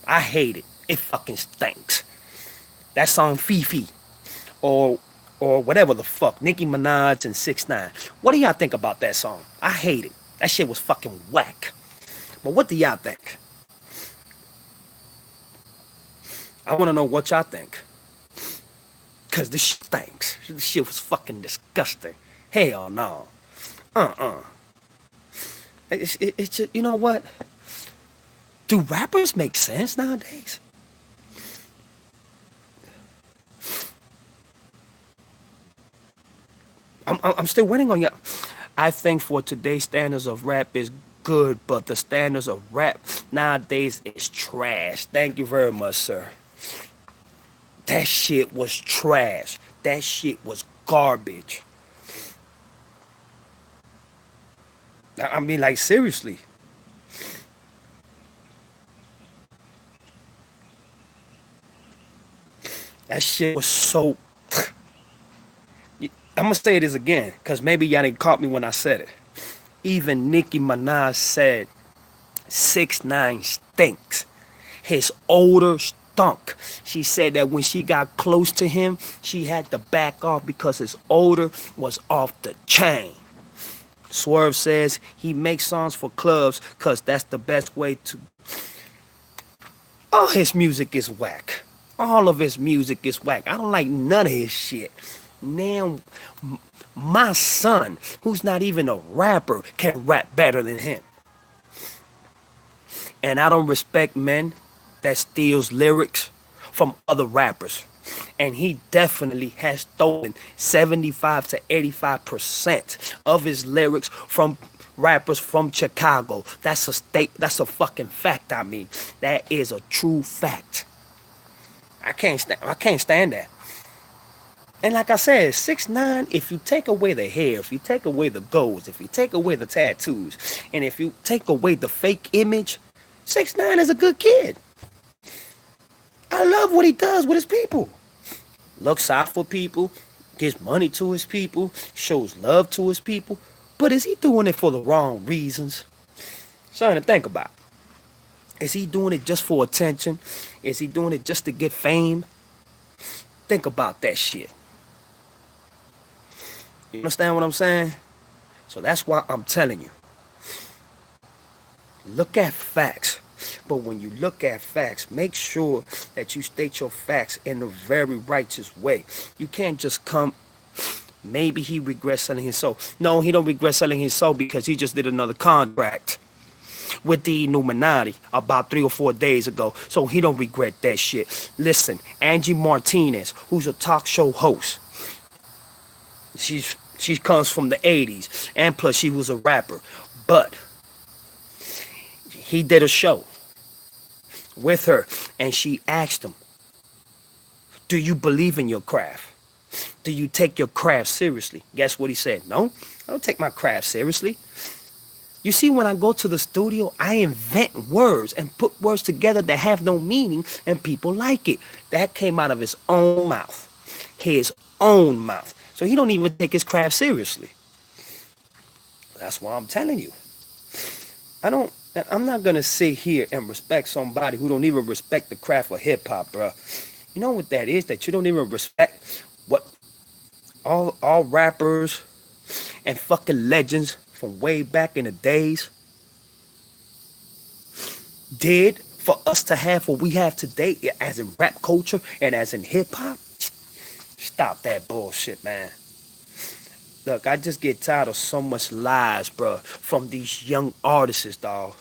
I hate it. It fucking stinks. That song Fifi or whatever the fuck, Nicki Minaj and 6ix9ine. What do y'all think about that song? I hate it. That shit was fucking whack. But what do y'all think? I want to know what y'all think. Because this shit stinks. This shit was fucking disgusting. Hell no. It's just, you know what? Do rappers make sense nowadays? I'm still waiting on you. I think for today's standards of rap is good, but the standards of rap nowadays is trash. Thank you very much, sir. That shit was trash. That shit was garbage. I mean, like, seriously. That shit was so... I'm going to say this again, because maybe y'all didn't caught me when I said it. Even Nicki Minaj said 6ix9ine stinks. His odor stunk. She said that when she got close to him, she had to back off because his odor was off the chain. Swerve says he makes songs for clubs because that's the best way to... All his music is whack. All of his music is whack. I don't like none of his shit. Now, my son, who's not even a rapper, can rap better than him. And I don't respect men that steals lyrics from other rappers. And he definitely has stolen 75 to 85% of his lyrics from rappers from Chicago. That's a fucking fact. I mean, that is a true fact. I can't stand that. And like I said, 6ix9ine, if you take away the hair, if you take away the goals, if you take away the tattoos, and if you take away the fake image, 6ix9ine is a good kid. I love what he does with his people. Looks out for people, gives money to his people, shows love to his people. But is he doing it for the wrong reasons? Something to think about. Is he doing it just for attention? Is he doing it just to get fame? Think about that shit. You understand what I'm saying? So that's why I'm telling you. Look at facts. But when you look at facts, make sure that you state your facts in a very righteous way. You can't just come, maybe he regrets selling his soul. No, he don't regret selling his soul because he just did another contract with the Illuminati about 3 or 4 days ago. So he don't regret that shit. Listen, Angie Martinez, who's a talk show host, she comes from the 80s, and plus she was a rapper. But he did a show with her, and she asked him, do you believe in your craft? Do you take your craft seriously? Guess what he said? No, I don't take my craft seriously. You see, when I go to the studio, I invent words and put words together that have no meaning, and people like it. That came out of his own mouth. His own mouth. So he don't even take his craft seriously. That's why I'm telling you. I'm not going to sit here and respect somebody who don't even respect the craft of hip-hop, bro. You know what that is? That you don't even respect what all rappers and fucking legends from way back in the days did for us to have what we have today as in rap culture and as in hip-hop. Stop that bullshit, man. Look, I just get tired of so much lies, bro, from these young artists, dog.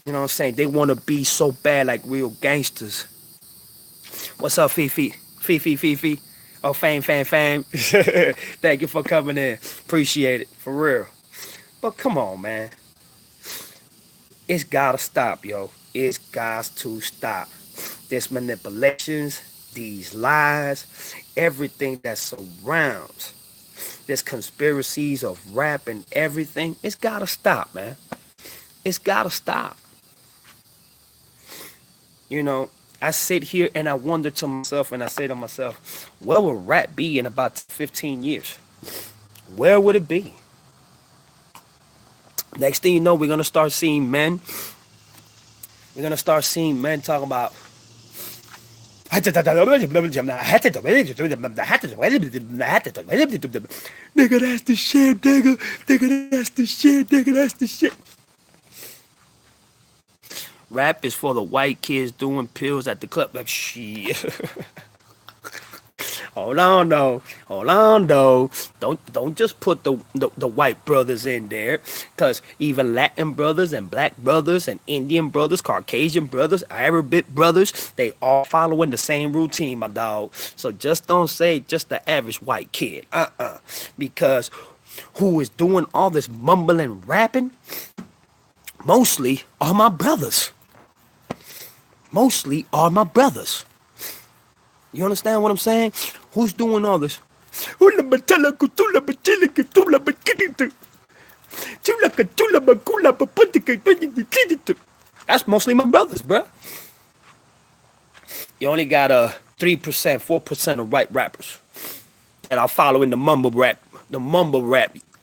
You know what I'm saying? They want to be so bad like real gangsters. What's up, Fifi? Fifi. Oh, fame. Thank you for coming in. Appreciate it, for real. But come on, man. It's gotta stop, yo. It's got to stop. This manipulations, these lies, everything that surrounds this conspiracies of rap and everything, it's gotta stop, man. It's gotta stop. You know, I sit here and I wonder to myself, and I say to myself, where will rap be in about 15 years? Where would it be? Next thing you know, we're gonna start seeing men. We're gonna start seeing men talking about nigga, that's the shit, nigga. Nigga, that's the shit, nigga, that's the shit. Rap is for the white kids doing pills at the club. Like, shit. Hold on, though. Don't just put the white brothers in there, cause even Latin brothers and black brothers and Indian brothers, Caucasian brothers, Arabic brothers, they all following the same routine, my dog. So just don't say just the average white kid, because who is doing all this mumbling, rapping, mostly are my brothers. You understand what I'm saying? Who's doing all this? That's mostly my brothers, bruh. You only got 3%, 4% of white rappers that are following the mumble rap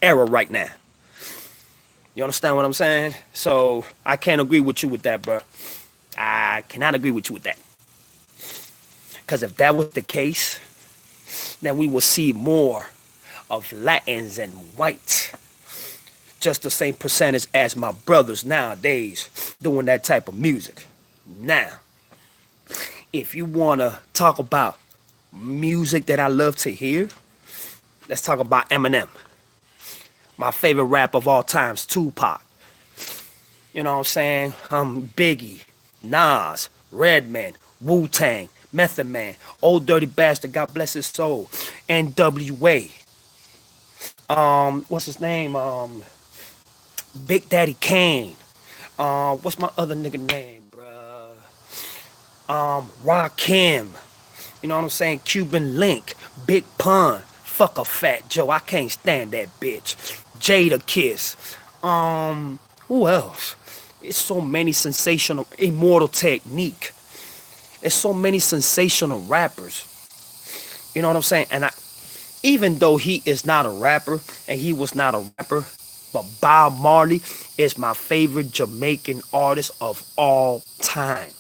era right now. You understand what I'm saying? So I can't agree with you with that, bruh. I cannot agree with you with that. Because if that was the case, then we will see more of Latins and whites. Just the same percentage as my brothers nowadays doing that type of music. Now, if you want to talk about music that I love to hear, let's talk about Eminem. My favorite rap of all time is Tupac. You know what I'm saying? Biggie, Nas, Redman, Wu-Tang, Method Man, Old Dirty Bastard, God bless his soul, NWA. What's his name? Big Daddy Kane. What's my other nigga name, bruh? Rakim. You know what I'm saying? Cuban Link, Big Pun, fuck a Fat Joe. I can't stand that bitch. Jada Kiss. Who else? It's so many sensational, immortal technique. It's so many sensational rappers. You know what I'm saying? And even though he is not a rapper and he was not a rapper, but Bob Marley is my favorite Jamaican artist of all time.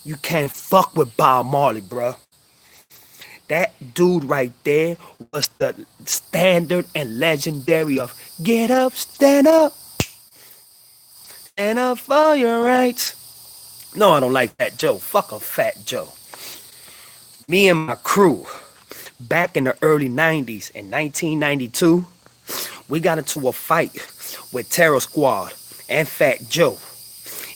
You can't fuck with Bob Marley, bruh. That dude right there was the standard and legendary of get up, stand up for your rights. No, I don't like Fat Joe. Fuck a Fat Joe. Me and my crew, back in the early 90s, in 1992, we got into a fight with Terror Squad and Fat Joe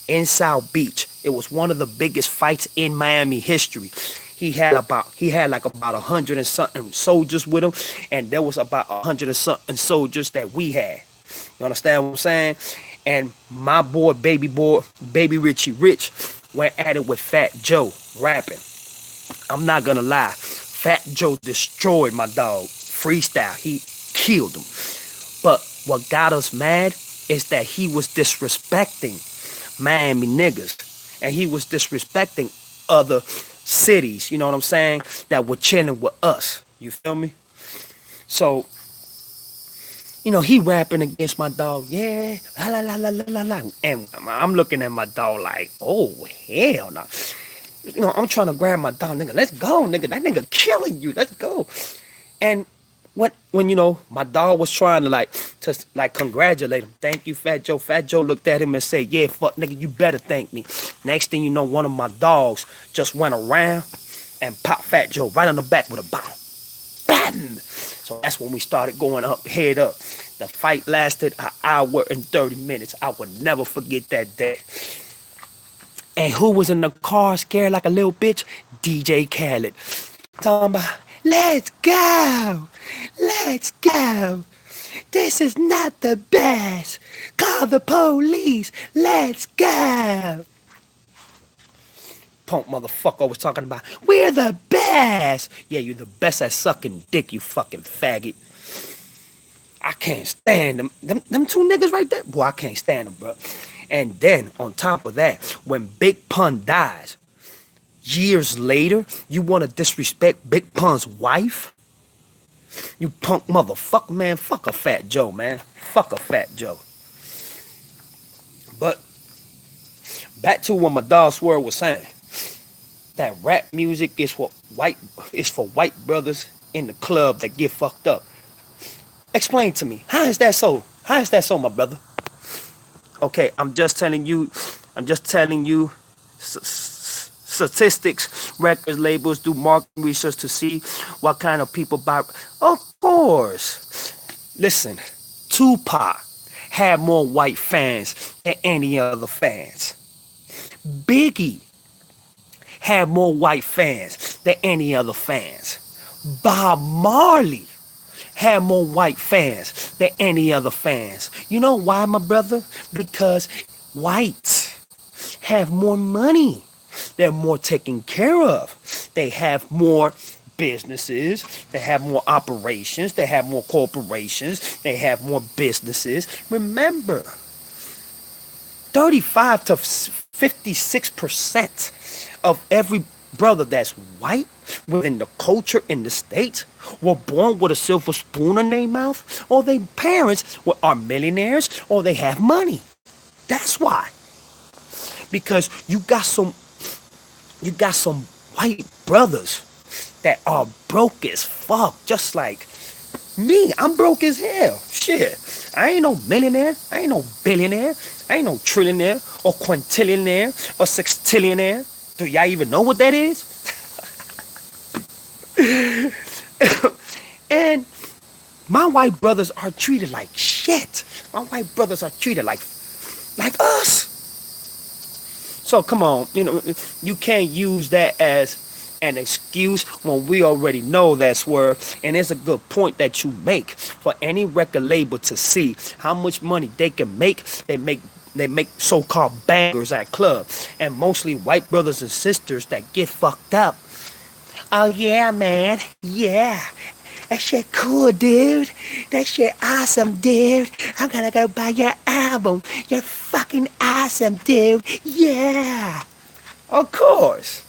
in South Beach. It was one of the biggest fights in Miami history. He had like about 100 and something soldiers with him, and there was about 100 and something soldiers that we had. You understand what I'm saying? And my Baby Richie Rich, went at it with Fat Joe rapping. I'm not gonna lie, Fat Joe destroyed my dog. Freestyle, he killed him. But what got us mad is that he was disrespecting Miami niggas, and he was disrespecting other cities, you know what I'm saying, that were chilling with us. You feel me? So, you know, he rapping against my dog, yeah, la la la la la la. And I'm looking at my dog like, oh, hell no. You know, I'm trying to grab my dog, nigga, let's go, nigga, that nigga killing you, let's go. And when you know, my dog was trying to congratulate him, thank you, Fat Joe. Fat Joe looked at him and said, yeah, fuck, nigga, you better thank me. Next thing you know, one of my dogs just went around and popped Fat Joe right on the back with a bottle. Bam! So that's when we started going up, head up. The fight lasted an hour and 30 minutes. I would never forget that day. And who was in the car scared like a little bitch? DJ Khaled. Talking about, let's go! Let's go! This is not the best! Call the police! Let's go! Punk motherfucker was talking about, we're the best! Yeah, you're the best at sucking dick, you fucking faggot. I can't stand them. Them two niggas right there, boy, I can't stand them, bro. And then, on top of that, when Big Pun dies, years later, you want to disrespect Big Pun's wife? You punk motherfucker, man. Fuck a Fat Joe, man. Fuck a Fat Joe. But, back to what my dog Swerve was saying. That rap music is for white brothers in the club that get fucked up. Explain to me, how is that so? How is that so, my brother? Okay, I'm just telling you statistics, record labels do market research to see what kind of people buy. Of course. Listen, Tupac had more white fans than any other fans. Biggie had more white fans than any other fans. Bob Marley had more white fans than any other fans. You know why, my brother? Because whites have more money. They're more taken care of. They have more businesses. They have more operations. They have more corporations. They have more businesses. Remember, 35 to 56% of every brother that's white within the culture in the States were born with a silver spoon in their mouth, or their parents are millionaires, or they have money. That's why. Because you got some white brothers that are broke as fuck, just like me. I'm broke as hell. Shit. I ain't no millionaire. I ain't no billionaire. I ain't no trillionaire or quintillionaire or sextillionaire. Do y'all even know what that is? And my white brothers are treated like shit. My white brothers are treated like us. So come on, you can't use that as an excuse when we already know that's where, and it's a good point that you make. For any record label to see how much money they can make, they make so-called bangers at clubs, and mostly white brothers and sisters that get fucked up. Oh yeah, man, yeah. That shit cool, dude. That shit awesome, dude. I'm gonna go buy your album. You're fucking awesome, dude. Yeah. Of course.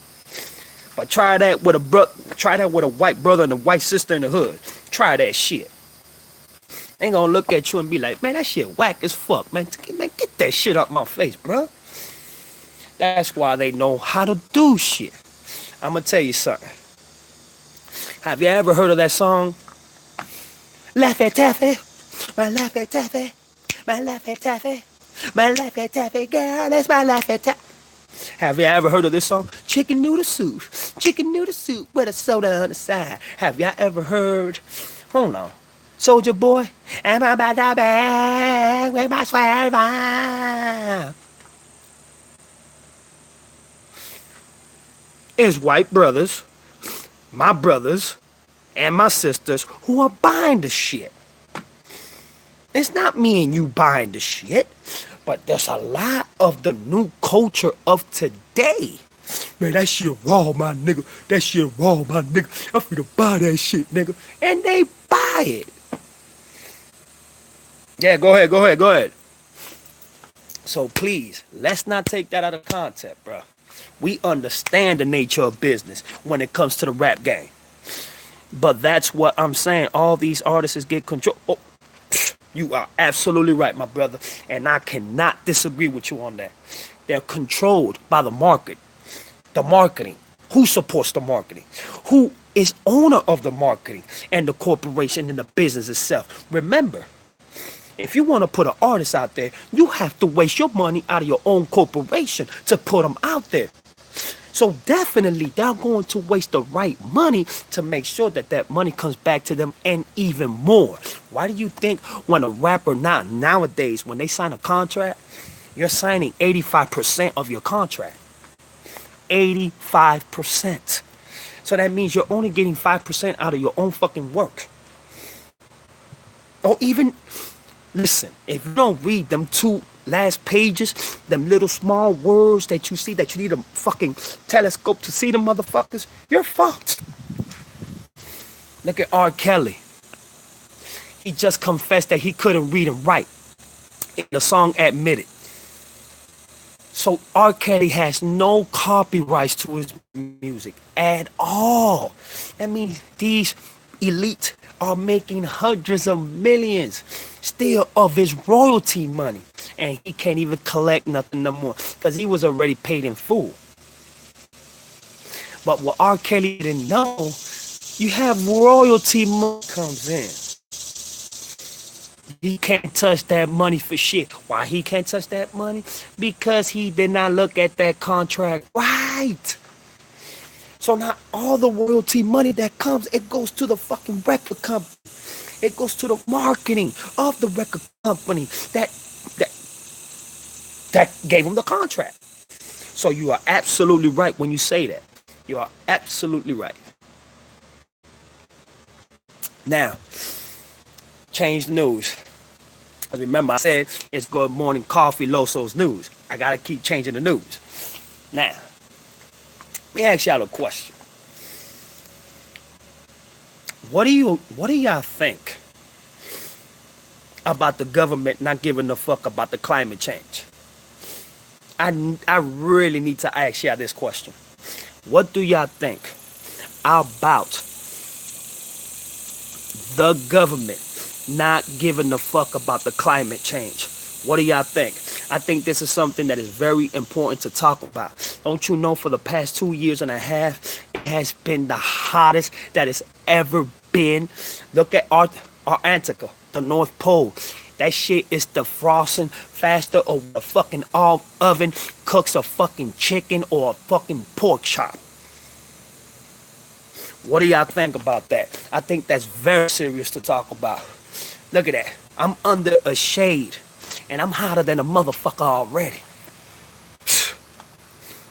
But try that with a white brother and a white sister in the hood. Try that shit. They gonna look at you and be like, man, that shit whack as fuck, man. Man, get that shit up my face, bro. That's why they know how to do shit. I'm gonna tell you something. Have you ever heard of that song? Laffy Taffy, my Laffy Taffy, my Laffy Taffy, my Laffy Taffy, girl, that's my Laffy Taffy. Have you ever heard of this song? Chicken noodle soup with a soda on the side. Have you ever heard? Hold on. Soldier Boy, am I about to bag with my swear vibe? It's white brothers, and my sisters who are buying the shit. It's not me and you buying the shit, but there's a lot of the new culture of today. Man, that shit raw, my nigga. That shit raw, my nigga. I'm finna buy that shit, nigga. And they buy it. Yeah, go ahead. So please, let's not take that out of context, bro. We understand the nature of business when it comes to the rap game. But that's what I'm saying. All these artists get control. Oh, you are absolutely right, my brother. And I cannot disagree with you on that. They're controlled by the market. The marketing. Who supports the marketing? Who is owner of the marketing and the corporation and the business itself? Remember, if you want to put an artist out there, you have to waste your money out of your own corporation to put them out there. So definitely they're going to waste the right money to make sure that that money comes back to them and even more. Why do you think when a rapper nowadays, when they sign a contract, you're signing 85% of your contract? 85%. So that means you're only getting 5% out of your own fucking work. Or even, listen, if you don't read them two last pages, them little small words that you see that you need a fucking telescope to see them motherfuckers, you're fucked. Look at R. Kelly. He just confessed that he couldn't read and write in the song Admitted. So R. Kelly has no copyrights to his music at all. That means these elite are making hundreds of millions still of his royalty money. And he can't even collect nothing no more because he was already paid in full. But what R. Kelly didn't know, you have royalty money comes in. He can't touch that money for shit. Why he can't touch that money? Because he did not look at that contract right. So now all the royalty money that comes, it goes to the fucking record company. It goes to the marketing of the record company that gave him the contract. So you are absolutely right when you say that. You are absolutely right. Now, change the news. Remember, I said it's Good Morning Coffee, Loso's news. I gotta keep changing the news. Now, let me ask y'all a question. What do y'all think about the government not giving a fuck about the climate change? I really need to ask y'all this question. What do y'all think about the government not giving a fuck about the climate change? What do y'all think? I think this is something that is very important to talk about. Don't you know, for the past 2 years and a half, it has been the hottest that it's ever been. Look at Antarctica, the North Pole. That shit is defrosting faster or a fucking oven cooks a fucking chicken or a fucking pork chop. What do y'all think about that? I think that's very serious to talk about. Look at that. I'm under a shade and I'm hotter than a motherfucker already.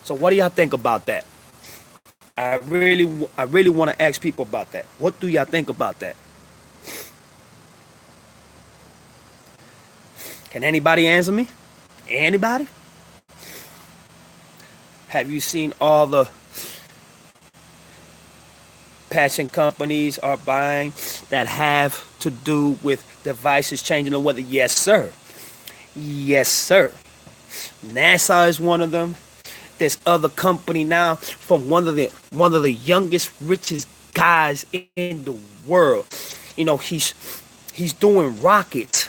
So what do y'all think about that? I really want to ask people about that. What do y'all think about that? Can anybody answer me? Anybody? Have you seen all the Passion companies are buying that have to do with devices changing the weather. Yes, sir. Yes, sir. NASA is one of them. This other company now from one of the youngest, richest guys in the world. He's doing rockets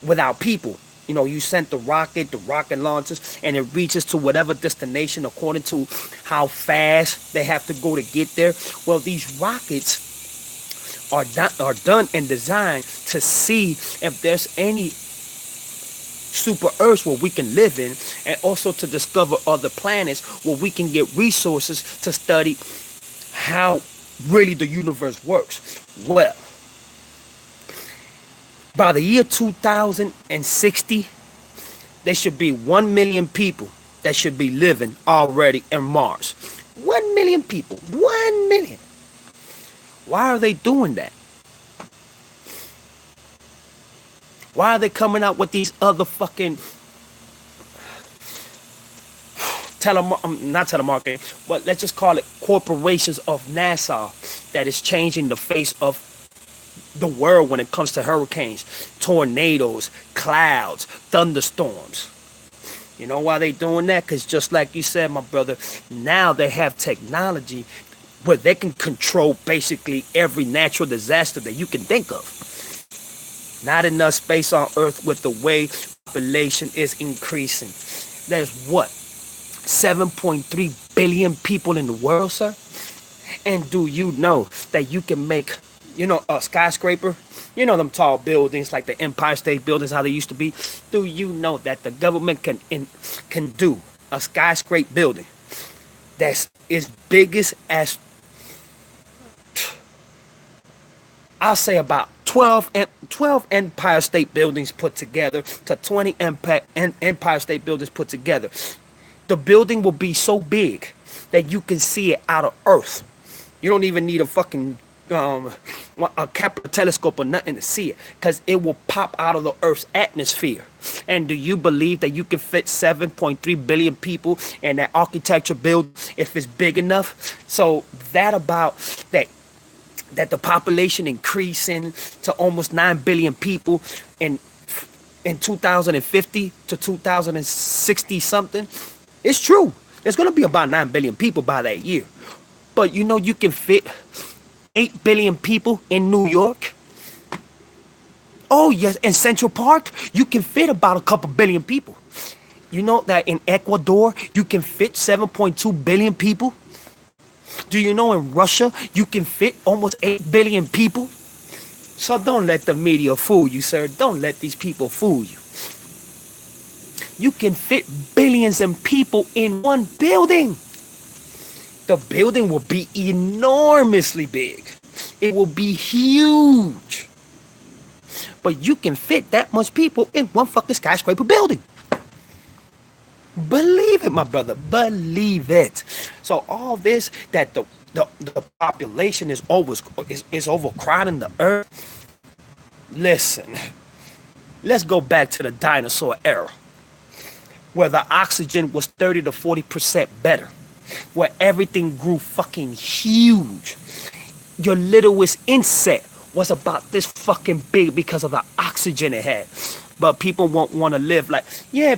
without people. You sent the rocket launches, and it reaches to whatever destination according to how fast they have to go to get there. Well, these rockets are done and designed to see if there's any super Earths where we can live in, and also to discover other planets where we can get resources to study how really the universe works. Well, by the year 2060, there should be 1 million people that should be living already in Mars. 1 million people. 1 million. Why are they doing that? Why are they coming out with these other fucking not telemarketing, but let's just call it corporations of NASA that is changing the face of the world when it comes to hurricanes, tornadoes, clouds, thunderstorms? You know why they doing that? Because just like you said, my brother, now they have technology where they can control basically every natural disaster that you can think of. Not enough space on Earth with the way population is increasing. There's what? 7.3 billion people in the world, sir? And do you know that you can make, a skyscraper? Them tall buildings like the Empire State Buildings, how they used to be? Do you know that the government can do a skyscraper building that's as big as I'll say about 12 Empire State Buildings put together to 20 Empire State Buildings put together? The building will be so big that you can see it out of Earth. You don't even need a fucking a Kepler telescope or nothing to see it, because it will pop out of the Earth's atmosphere. And do you believe that you can fit 7.3 billion people in that architecture build if it's big enough? So that the population increasing to almost 9 billion people in 2050 to 2060 something, it's true. There's going to be about 9 billion people by that year. But you can fit 8 billion people in New York. Oh yes, in Central Park, you can fit about a couple billion people. You know that in Ecuador, you can fit 7.2 billion people? Do you know in Russia, you can fit almost 8 billion people? So don't let the media fool you, sir. Don't let these people fool you. You can fit billions of people in one building. The building will be enormously big. It will be huge. But you can fit that much people in one fucking skyscraper building. Believe it, my brother. Believe it. So all this that the population is overcrowding the earth. Listen, let's go back to the dinosaur era, where the oxygen was 30 to 40% better, where everything grew fucking huge. Your littlest insect was about this fucking big because of the oxygen it had. But people won't want to live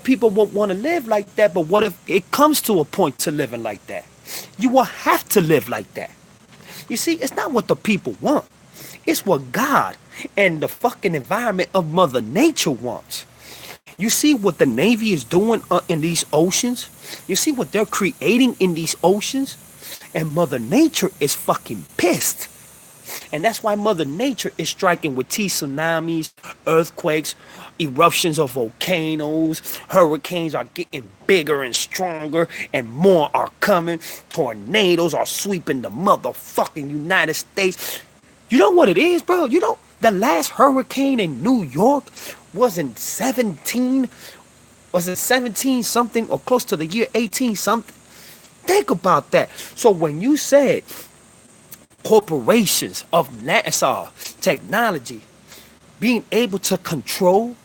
people won't want to live like that. But what if it comes to a point to living like that? You will have to live like that. You see, it's not what the people want. It's what God and the fucking environment of Mother Nature wants. You see what the Navy is doing in these oceans? You see what they're creating in these oceans? And Mother Nature is fucking pissed. And that's why Mother Nature is striking with tsunamis, earthquakes, eruptions of volcanoes. Hurricanes are getting bigger and stronger, and more are coming. Tornadoes are sweeping the motherfucking United States. You know what it is, bro? The last hurricane in New York was in 17 something, or close to the year 18 something. Think about that. So when you said corporations of NASA technology being able to control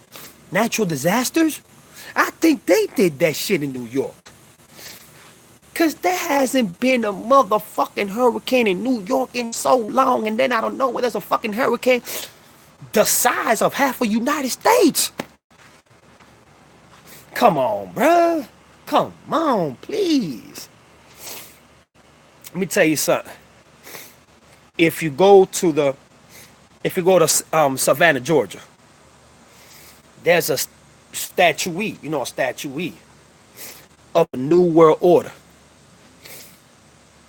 natural disasters, I think they did that shit in New York. Cause there hasn't been a motherfucking hurricane in New York in so long, and then I don't know where there's a fucking hurricane the size of half of United States. Come on, bruh. Come on, please. Let me tell you something. If you go to Savannah, Georgia, there's a statuette, you know, a statuette of a New World Order.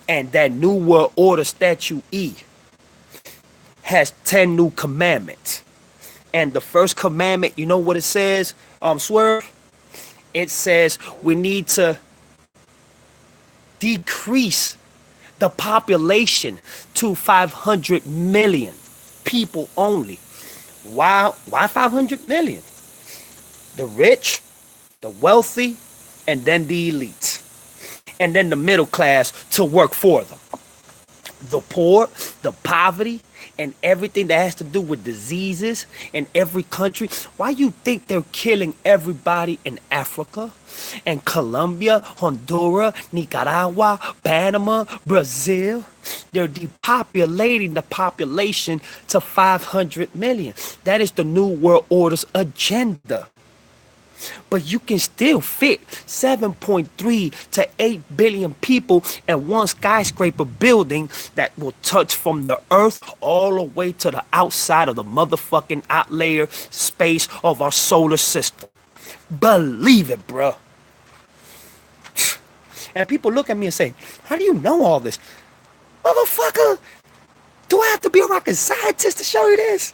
And that New World Order statuette has 10 new commandments. And the first commandment, you know what it says? Swerve? It says we need to decrease the population to 500 million people only. Why 500 million? The rich, the wealthy, and then the elite. And then the middle class to work for them. The poor, the poverty, and everything that has to do with diseases in every country. Why you think they're killing everybody in Africa and Colombia, Honduras, Nicaragua, Panama, Brazil? They're depopulating the population to 500 million. That is the New World Order's agenda. But you can still fit 7.3 to 8 billion people in one skyscraper building that will touch from the earth all the way to the outside of the motherfucking out layer space of our solar system. Believe it, bro. And people look at me and say, how do you know all this? Motherfucker, do I have to be a rocket scientist to show you this?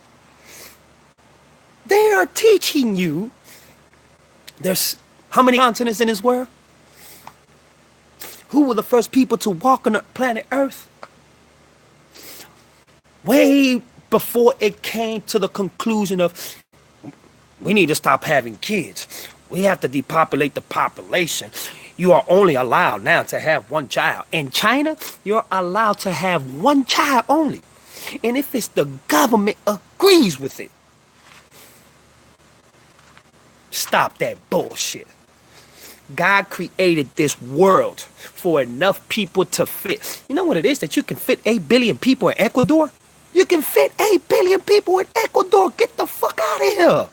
They are teaching you. There's how many continents in this world? Who were the first people to walk on the planet Earth? Way before it came to the conclusion of we need to stop having kids. We have to depopulate the population. You are only allowed now to have one child. In China, you're allowed to have one child only. And if it's the government agrees with it. Stop that bullshit. God created this world for enough people to fit. You know what it is? That you can fit 8 billion people in Ecuador? You can fit 8 billion people in Ecuador. Get the fuck out of here.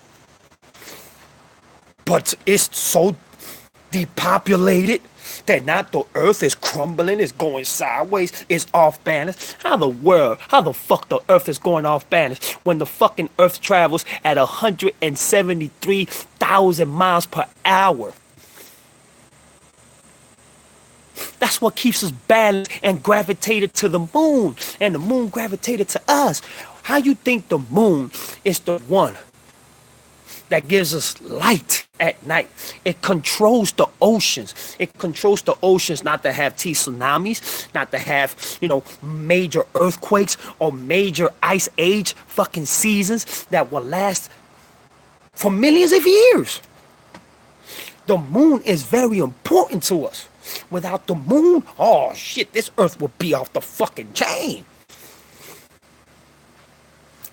But it's so depopulated that now the earth is crumbling, it's going sideways, it's off balance. How the fuck the earth is going off balance when the fucking earth travels at 173,000 miles per hour? That's what keeps us balanced and gravitated to the moon, and the moon gravitated to us. How you think the moon is the one that gives us light at night? It controls the oceans. It controls the oceans not to have tsunamis, not to have, major earthquakes or major ice age fucking seasons that will last for millions of years. The moon is very important to us. Without the moon, oh shit, this earth would be off the fucking chain.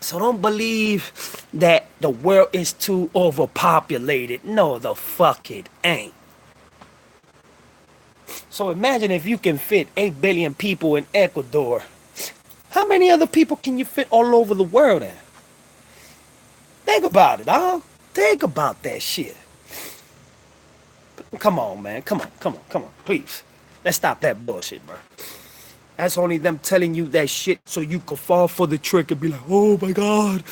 So don't believe that the world is too overpopulated. No, the fuck it ain't. So imagine if you can fit 8 billion people in Ecuador. How many other people can you fit all over the world in? Think about it, dog. Think about that shit. Come on, man. Come on. Please. Let's stop that bullshit, bro. That's only them telling you that shit so you can fall for the trick and be like, oh my God,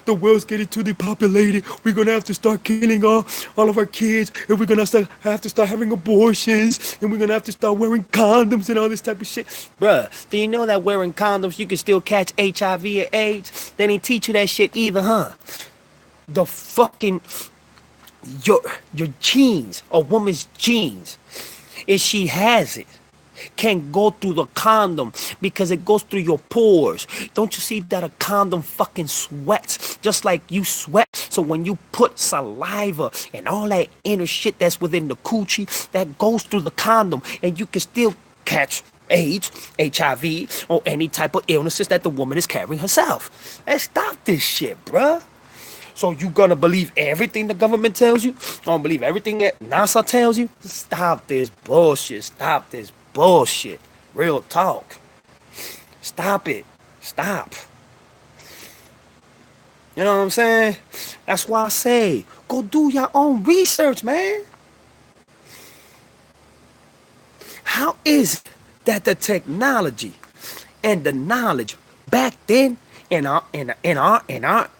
the world's getting too depopulated. We're going to have to start killing all of our kids, and we're going to have to start having abortions, and we're going to have to start wearing condoms and all this type of shit. Bruh, do you know that wearing condoms, you can still catch HIV and AIDS? They didn't teach you that shit either, huh? The fucking, your genes, a woman's genes, if she has it, can go through the condom because it goes through your pores. Don't you see that a condom fucking sweats just like you sweat? So when you put saliva and all that inner shit that's within the coochie, that goes through the condom, and you can still catch AIDS, HIV, or any type of illnesses that the woman is carrying herself. Let's stop this shit, bruh. So you gonna believe everything the government tells you? Don't believe everything that NASA tells you? Stop this bullshit. Stop this bullshit. Real talk. Stop it. Stop. You know what I'm saying? That's why I say, go do your own research, man. How is it that the technology and the knowledge back then in our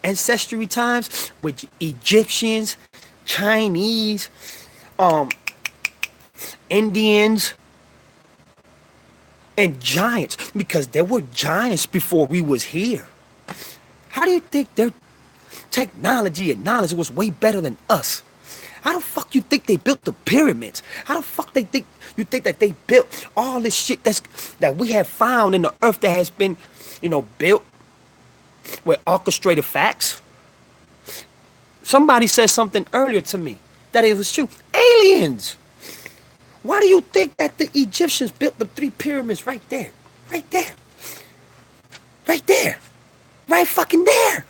ancestry times with Egyptians, Chinese, um, Indians, and giants, because there were giants before we was here. How do you think their technology and knowledge was way better than us? How the fuck you think they built the pyramids? How the fuck you think that they built all this shit that we have found in the earth that has been, built with orchestrated facts? Somebody said something earlier to me that it was true. Aliens. Why do you think that the Egyptians built the 3 pyramids right there? Right there. Right there. Right fucking there.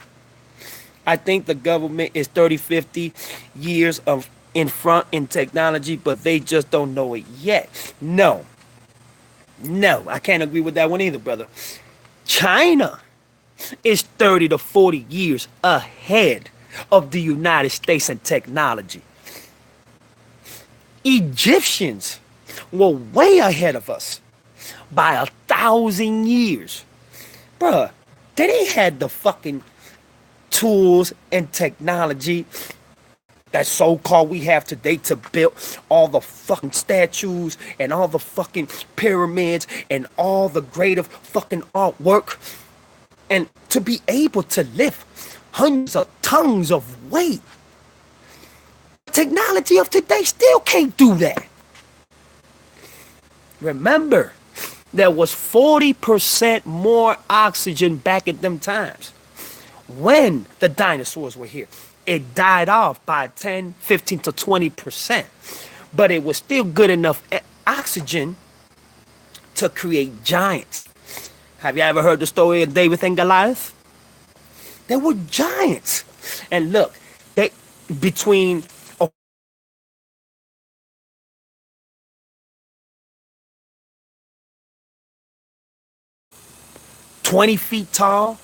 I think the government is 30, 50 years in front in technology, but they just don't know it yet. No, I can't agree with that one either, brother. China is 30 to 40 years ahead of the United States in technology. Egyptians were way ahead of us by 1,000 years. Bruh, they had the fucking tools and technology that so-called we have today to build all the fucking statues and all the fucking pyramids and all the greater fucking artwork, and to be able to lift hundreds of tons of weight. Technology of today still can't do that. Remember, there was 40% more oxygen back at them times when the dinosaurs were here. It died off by 10, 15 to 20%. But it was still good enough oxygen to create giants. Have you ever heard the story of David and Goliath? They were giants. And look, they between 20 feet tall.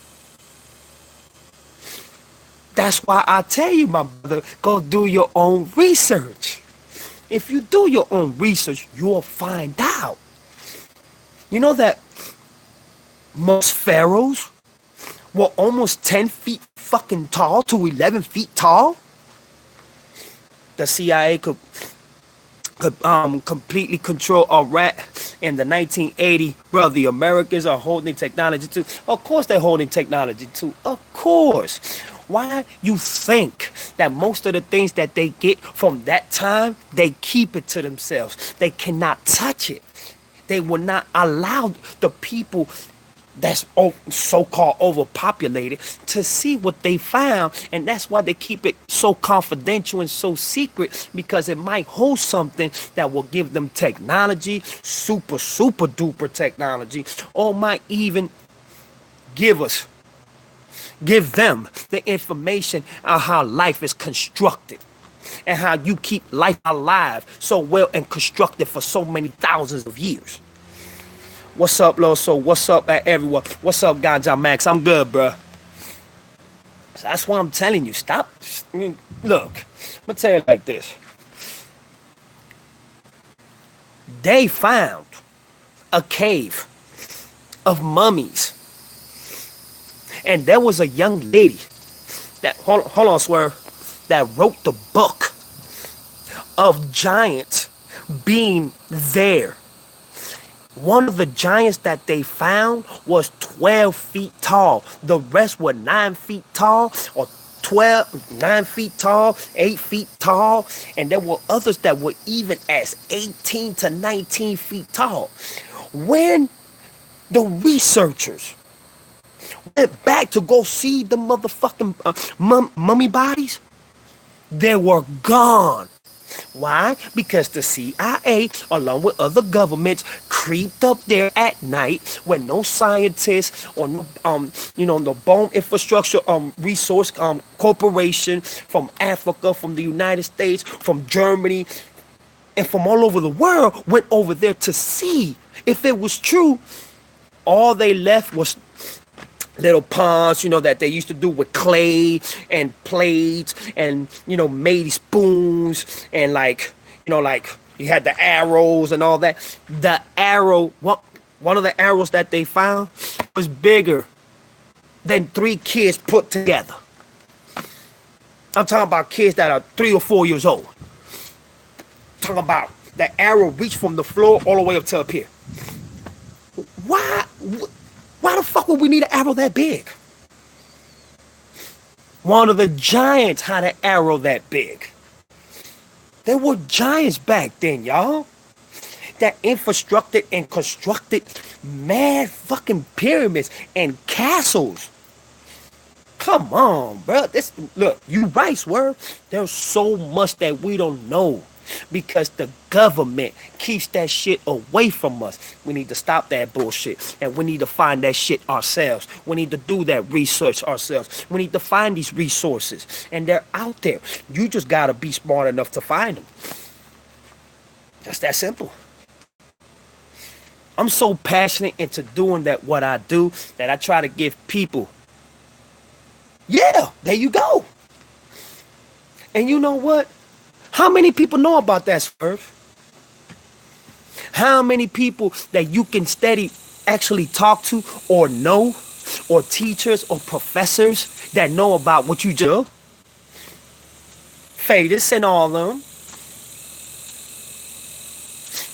That's why I tell you, my brother, go do your own research. If you do your own research, you'll find out. You know that most pharaohs were almost 10 feet fucking tall to 11 feet tall? The CIA could completely control Iraq in the 1980. Bro, the Americans are holding technology too. Of course they're holding technology too. Of course. Why you think that most of the things that they get from that time, they keep it to themselves? They cannot touch it. They will not allow the people that's so-called overpopulated to see what they found, and that's why they keep it so confidential and so secret, because it might hold something that will give them technology, super duper technology, or might even give them the information on how life is constructed and how you keep life alive so well and constructed for so many thousands of years. What's up, Loso? What's up, everyone? What's up, Ganja Max? I'm good, bro. So that's why I'm telling you, stop. Look, I'm going to tell you like this. They found a cave of mummies. And there was a young lady that, hold on, Swerve, that wrote the book of giants being there. One of the giants that they found was 12 feet tall. The rest were 9 feet tall, or 9 feet tall, 8 feet tall. And there were others that were even as 18 to 19 feet tall. When the researchers went back to go see the motherfucking mummy bodies, they were gone. Why? Because the CIA, along with other governments, creeped up there at night when no scientists or no, the Bone Infrastructure Resource Corporation from Africa, from the United States, from Germany, and from all over the world went over there to see if it was true. All they left was little ponds, that they used to do with clay and plates and, made spoons and like you had the arrows and all that. The arrow, one of the arrows that they found was bigger than 3 kids put together. I'm talking about kids that are 3 or 4 years old. Talking about the arrow reached from the floor all the way up to up here. Why the fuck would we need an arrow that big? One of the giants had an arrow that big. There were giants back then, y'all, that infrastructed and constructed mad fucking pyramids and castles. Come on, bro. Look, you right, Swerve. There's so much that we don't know because the government keeps that shit away from us. We need to stop that bullshit, and we need to find that shit ourselves. We need to do that research ourselves. We need to find these resources, and they're out there. You just gotta be smart enough to find them. Just that simple. I'm so passionate into doing what I do that I try to give people. Yeah, there you go. And you know what? How many people know about that, Swerve? How many people that you can actually talk to or know, or teachers or professors that know about what you do? Fadus and all of them.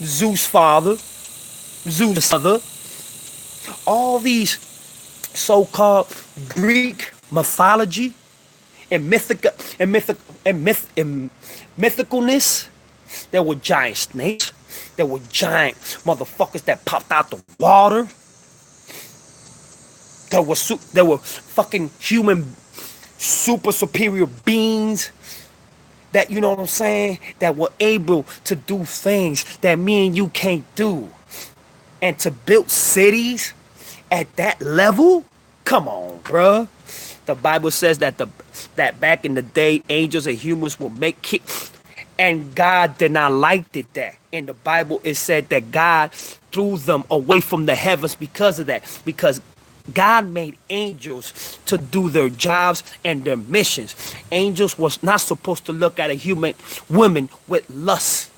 Zeus father, Zeus mother. All these so-called Greek mythology and mythicalness. There were giant snakes. There were giant motherfuckers that popped out the water. There were fucking human super superior beings that, you know what I'm saying, that were able to do things that me and you can't do. And to build cities at that level? Come on, bruh. The Bible says that back in the day, angels and humans will make and God did not like it that. In the Bible, it said that God threw them away from the heavens because of that. Because God made angels to do their jobs and their missions. Angels was not supposed to look at a human woman with lust.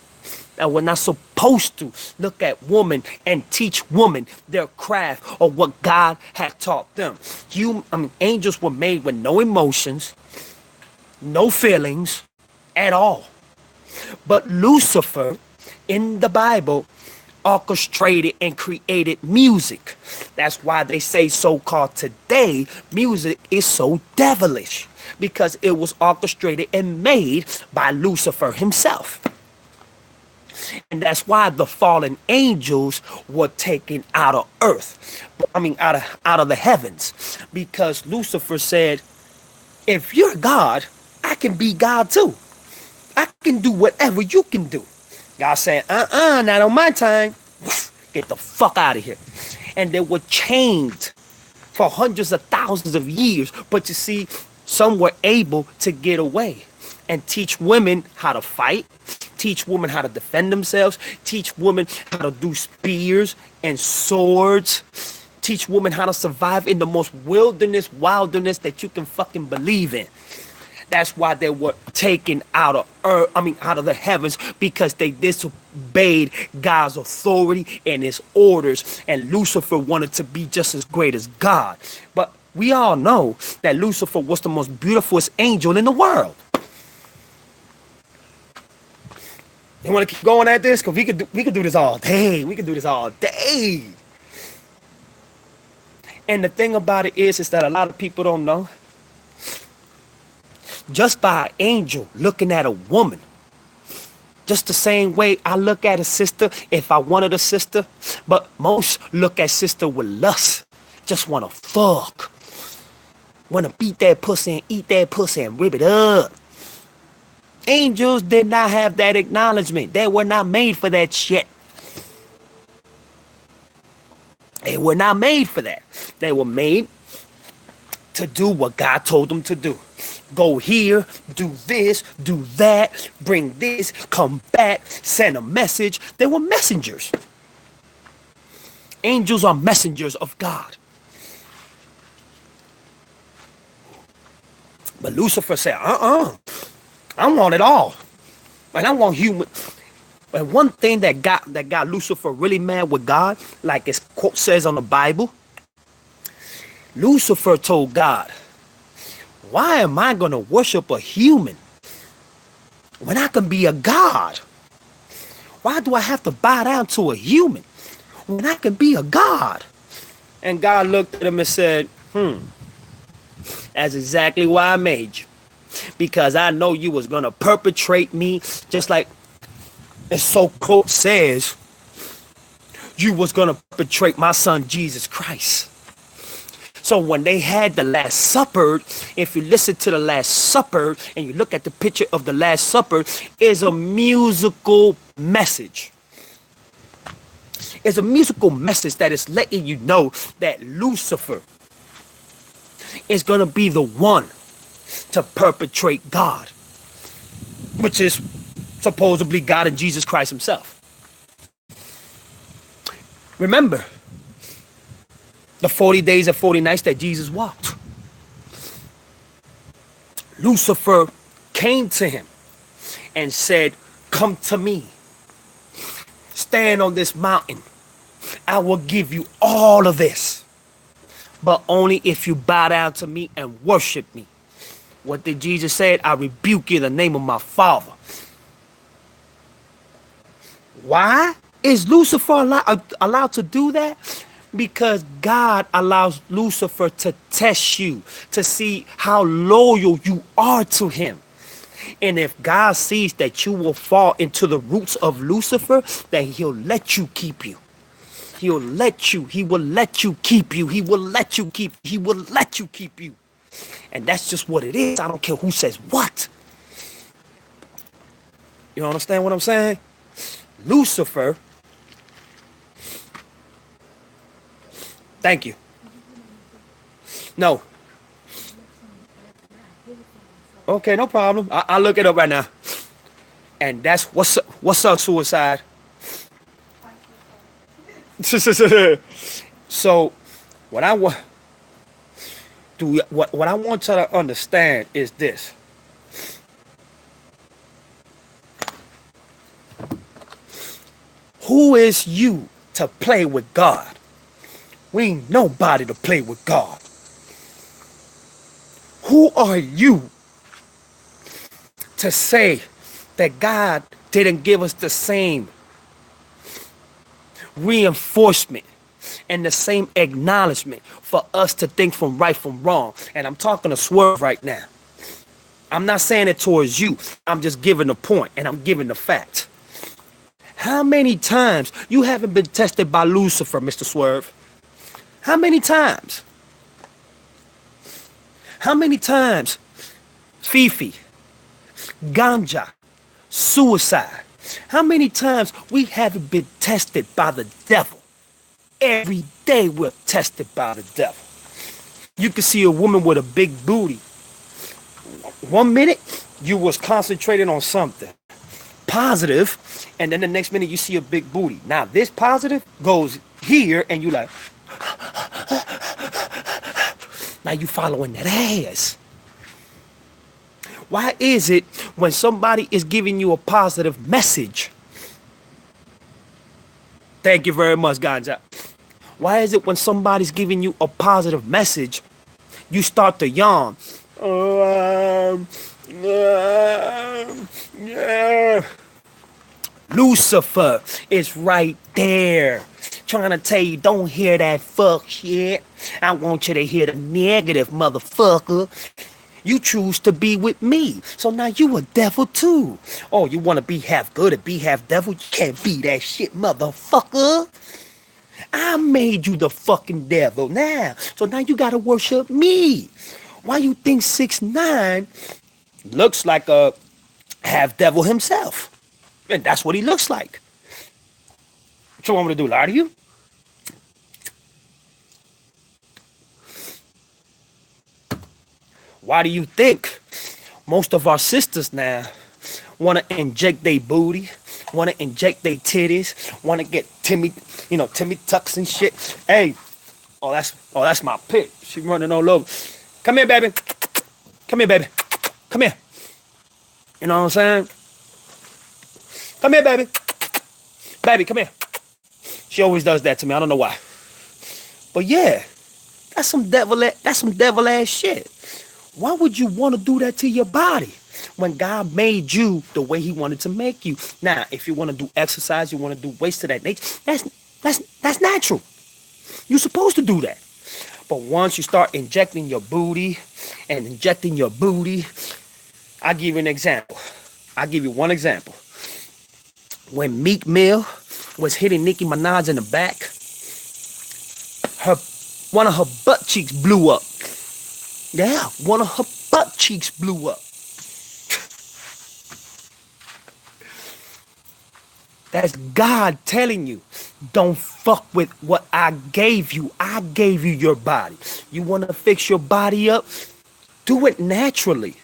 And we're not supposed to look at women and teach women their craft or what God had taught them. Angels were made with no emotions, no feelings at all. But Lucifer, in the Bible, orchestrated and created music. That's why they say so-called today, music is so devilish. Because it was orchestrated and made by Lucifer himself. And that's why the fallen angels were taken out of earth. Out of the heavens. Because Lucifer said, if you're God, I can be God too. I can do whatever you can do. God said, not on my time. Get the fuck out of here. And they were chained for hundreds of thousands of years. But you see, some were able to get away and teach women how to fight, teach women how to defend themselves, teach women how to do spears and swords, teach women how to survive in the most wilderness that you can fucking believe in. That's why they were taken out of out of the heavens, because they disobeyed God's authority and his orders, and Lucifer wanted to be just as great as God. But we all know that Lucifer was the most beautifulest angel in the world. You want to keep going at this? Because we could do this all day. We could do this all day. And the thing about it is that a lot of people don't know. Just by an angel looking at a woman, just the same way I look at a sister if I wanted a sister, but most look at sister with lust. Just want to fuck. Want to beat that pussy and eat that pussy and rip it up. Angels did not have that acknowledgement. They were not made for that shit. They were not made for that. They were made to do what God told them to do. Go here, do this, do that, bring this, come back, send a message. They were messengers. Angels are messengers of God. But Lucifer said, I want it all. And I want human. And one thing that got Lucifer really mad with God, like his quote says on the Bible, Lucifer told God, why am I going to worship a human when I can be a God? Why do I have to bow down to a human when I can be a God? And God looked at him and said, that's exactly why I made you. Because I know you was going to perpetrate me, just like the so quote says, you was going to perpetrate my son Jesus Christ. So when they had the Last Supper, if you listen to the Last Supper and you look at the picture of the Last Supper, is a musical message. It's a musical message that is letting you know that Lucifer is going to be the one to perpetrate God, which is supposedly God and Jesus Christ himself. Remember the 40 days and 40 nights that Jesus walked. Lucifer came to him and said, come to me. Stand on this mountain. I will give you all of this. But only if you bow down to me and worship me. What did Jesus say? I rebuke you in the name of my Father. Why is Lucifer allowed to do that? Because God allows Lucifer to test you, to see how loyal you are to him. And if God sees that you will fall into the roots of Lucifer, then he'll let you keep you. He'll let you. He will let you keep you. He will let you keep. He will let you keep you. And that's just what it is. I don't care who says what. You understand what I'm saying? Lucifer. Thank you. No. Okay, no problem. I'll look it up right now. And that's what's up, suicide. So, what I want you to understand is this. Who is you to play with God? We ain't nobody to play with God. Who are you to say that God didn't give us the same reinforcement and the same acknowledgement for us to think from right from wrong? And I'm talking to Swerve right now. I'm not saying it towards you. I'm just giving the point and I'm giving the fact. How many times you haven't been tested by Lucifer, Mr. Swerve? How many times? How many times? Fifi, ganja, suicide. How many times we haven't been tested by the devil? Every day we're tested by the devil. You can see a woman with a big booty. 1 minute, you was concentrating on something positive, and then the next minute you see a big booty. Now this positive goes here, and you like, now you following that ass. Why is it when somebody is giving you a positive message? Thank you very much, Ganja. Why is it when somebody's giving you a positive message, you start to yawn? Lucifer is right there trying to tell you, don't hear that fuck shit. I want you to hear the negative, motherfucker. You choose to be with me. So now you a devil too. Oh, you want to be half good and be half devil? You can't be that shit, motherfucker. I made you the fucking devil now. So now you got to worship me. Why you think 6ix9ine looks like a half devil himself? And that's what he looks like. What you want me to do, lie to you? Why do you think Most of our sisters now want to inject their booty, want to inject their titties, want to get Timmy tucks and shit. Hey, that's my pig. She running all over. Come here, baby. Come here, baby. Come here. You know what I'm saying? Come here, baby. Baby, come here. She always does that to me. I don't know why. But yeah, that's some devil ass shit. Why would you want to do that to your body when God made you the way he wanted to make you? Now, if you want to do exercise, you want to do weights to that nature, that's natural. You're supposed to do that. But once you start injecting your booty, I'll give you an example. I'll give you one example. When Meek Mill was hitting Nicki Minaj in the back, one of her butt cheeks blew up. Yeah, one of her butt cheeks blew up. That's God telling you, don't fuck with what I gave you. I gave you your body. You want to fix your body up? Do it naturally.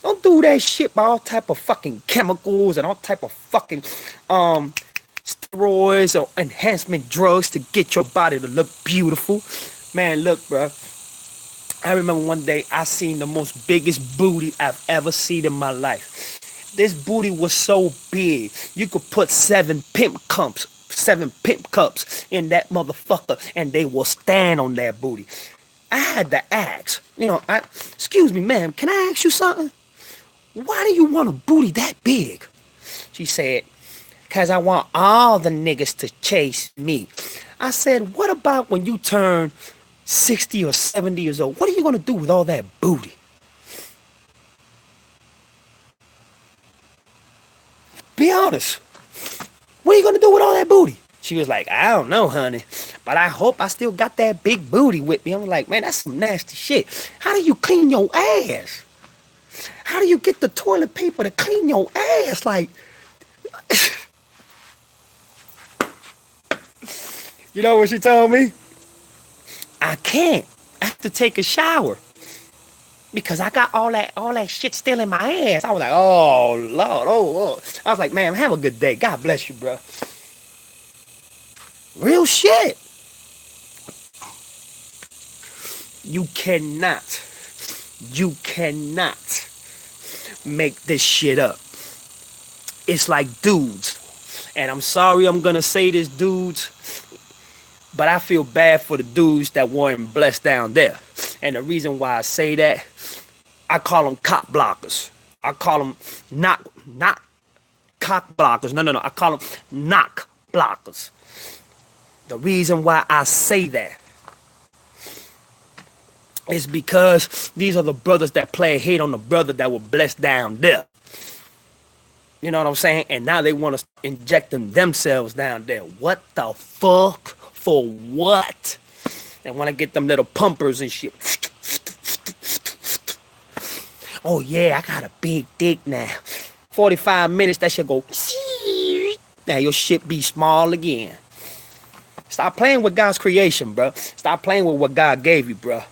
Don't do that shit by all type of fucking chemicals and all type of fucking steroids or enhancement drugs to get your body to look beautiful. Man, look, bro. I remember one day I seen the most biggest booty I've ever seen in my life. This booty was so big, you could put 7 pimp cups in that motherfucker and they will stand on that booty. I had to ask, excuse me, ma'am, can I ask you something? Why do you want a booty that big? She said, because I want all the niggas to chase me. I said, what about when you turn 60 or 70 years old? What are you going to do with all that booty? Be honest. What are you going to do with all that booty? She was like, I don't know, honey, but I hope I still got that big booty with me. I'm like, man, that's some nasty shit. How do you clean your ass? How do you get the toilet paper to clean your ass? Like, you know what she told me? I can't. I have to take a shower because I got all that shit still in my ass. I was like, oh Lord, oh Lord. I was like, man, have a good day. God bless you, bro. Real shit. You cannot make this shit up. It's like dudes, and I'm sorry I'm gonna say this, dudes, but I feel bad for the dudes that weren't blessed down there. And the reason why I say that, I call them cock blockers. I call them not cock blockers. No. I call them knock blockers. The reason why I say that is because these are the brothers that play hate on the brother that were blessed down there. You know what I'm saying? And now they want to inject themselves down there. What the fuck? For what? They want to get them little pumpers and shit. Oh yeah, I got a big dick now. 45 minutes, that shit go. Now your shit be small again. Stop playing with God's creation, bro. Stop playing with what God gave you, bro.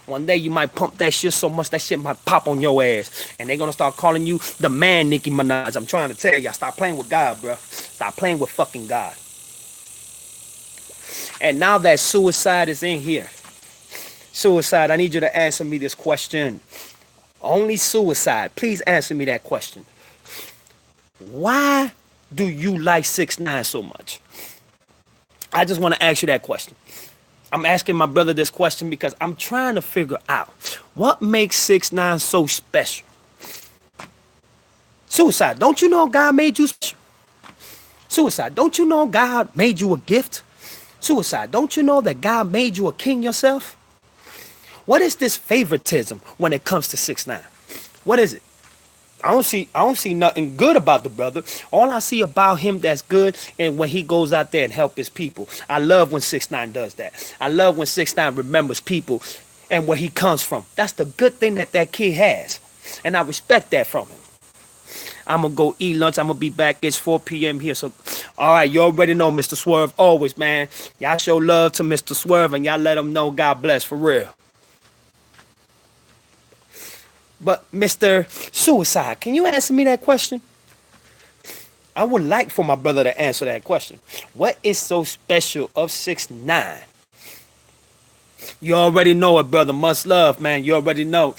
One day you might pump that shit so much that shit might pop on your ass. And they're going to start calling you the man, Nicki Minaj. I'm trying to tell y'all, stop playing with God, bro. Stop playing with fucking God. And now that suicide is in here. Suicide, I need you to answer me this question. Only suicide. Please answer me that question. Why do you like 6ix9ine so much? I just want to ask you that question. I'm asking my brother this question because I'm trying to figure out what makes 6ix9ine so special. Suicide, don't you know God made you special? Suicide, don't you know God made you a gift? Suicide, don't you know that God made you a king yourself? What is this favoritism when it comes to 6ix9ine? What is it? I don't see nothing good about the brother. All I see about him that's good and when he goes out there and help his people. I love when 6ix9ine does that. I love when 6ix9ine remembers people and where he comes from. That's the good thing that kid has. And I respect that from him. I'm going to go eat lunch. I'm going to be back. It's 4 p.m. here. So, all right, you already know Mr. Swerve. Always, man. Y'all show love to Mr. Swerve and y'all let him know God bless for real. But Mr. Suicide, can you answer me that question? I would like for my brother to answer that question. What is so special of 6ix9ine? You already know it, brother. Much love, man. You already know.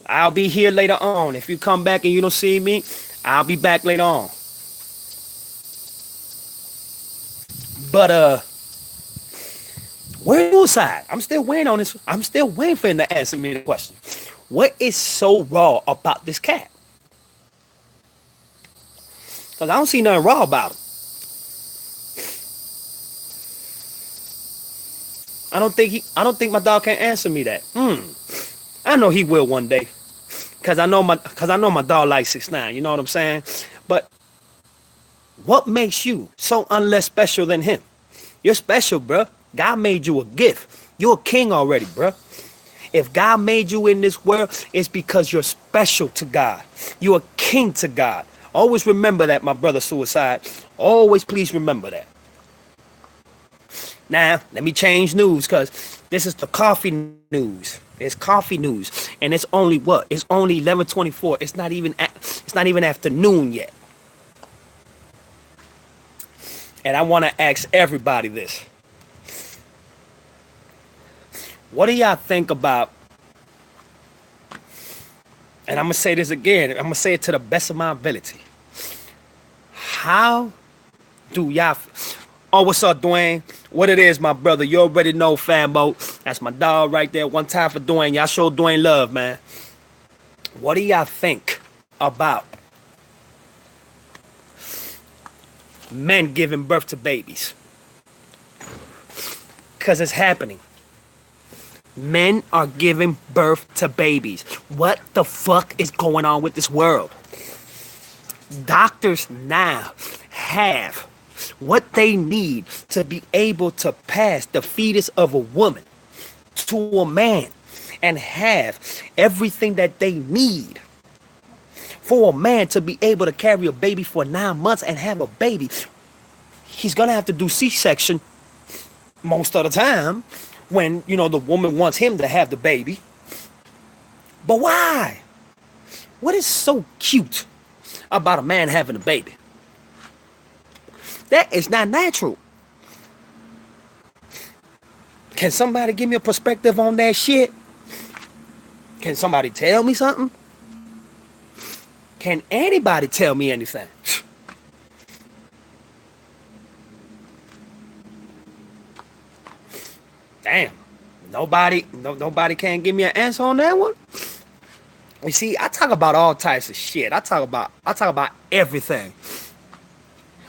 I'll be here later on. If you come back and you don't see me, I'll be back later on. But where's your side? I'm still waiting on this. I'm still waiting for him to answer me the question. What is so raw about this cat? Because I don't see nothing raw about him. I don't think my dog can answer me that. I know he will one day. Cause I know my dog likes 6ix9ine, you know what I'm saying? But what makes you so unless special than him? You're special, bruh. God made you a gift. You're a king already, bruh. If God made you in this world, it's because you're special to God. You're a king to God. Always remember that, my brother Suicide. Always please remember that. Now, let me change news because this is the coffee news. It's coffee news. And it's only what? It's only 11:24. It's not even afternoon yet. And I want to ask everybody this. What do y'all think about, and I'm going to say this again, I'm going to say it to the best of my ability. How do y'all, oh, what's up, Dwayne? What it is, my brother, you already know, Fambo. That's my dog right there. One time for Dwayne. Y'all show Dwayne love, man. What do y'all think about men giving birth to babies? Because it's happening. Men are giving birth to babies. What the fuck is going on with this world? Doctors now have what they need to be able to pass the fetus of a woman to a man and have everything that they need for a man to be able to carry a baby for 9 months and have a baby. He's gonna have to do C-section most of the time when, you know, the woman wants him to have the baby. But why? What is so cute about a man having a baby? That is not natural. Can somebody give me a perspective on that shit? Can somebody tell me something? Can anybody tell me anything? Damn. Nobody can give me an answer on that one. You see, I talk about all types of shit. I talk about everything.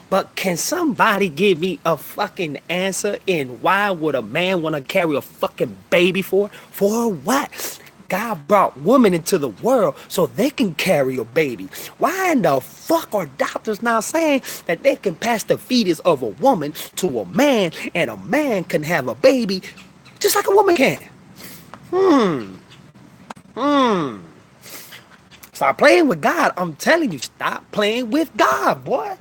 But can somebody give me a fucking answer in why would a man want to carry a fucking baby for? For what? God brought women into the world so they can carry a baby. Why in the fuck are doctors now saying that they can pass the fetus of a woman to a man and a man can have a baby just like a woman can? Stop playing with God. I'm telling you, stop playing with God, boy.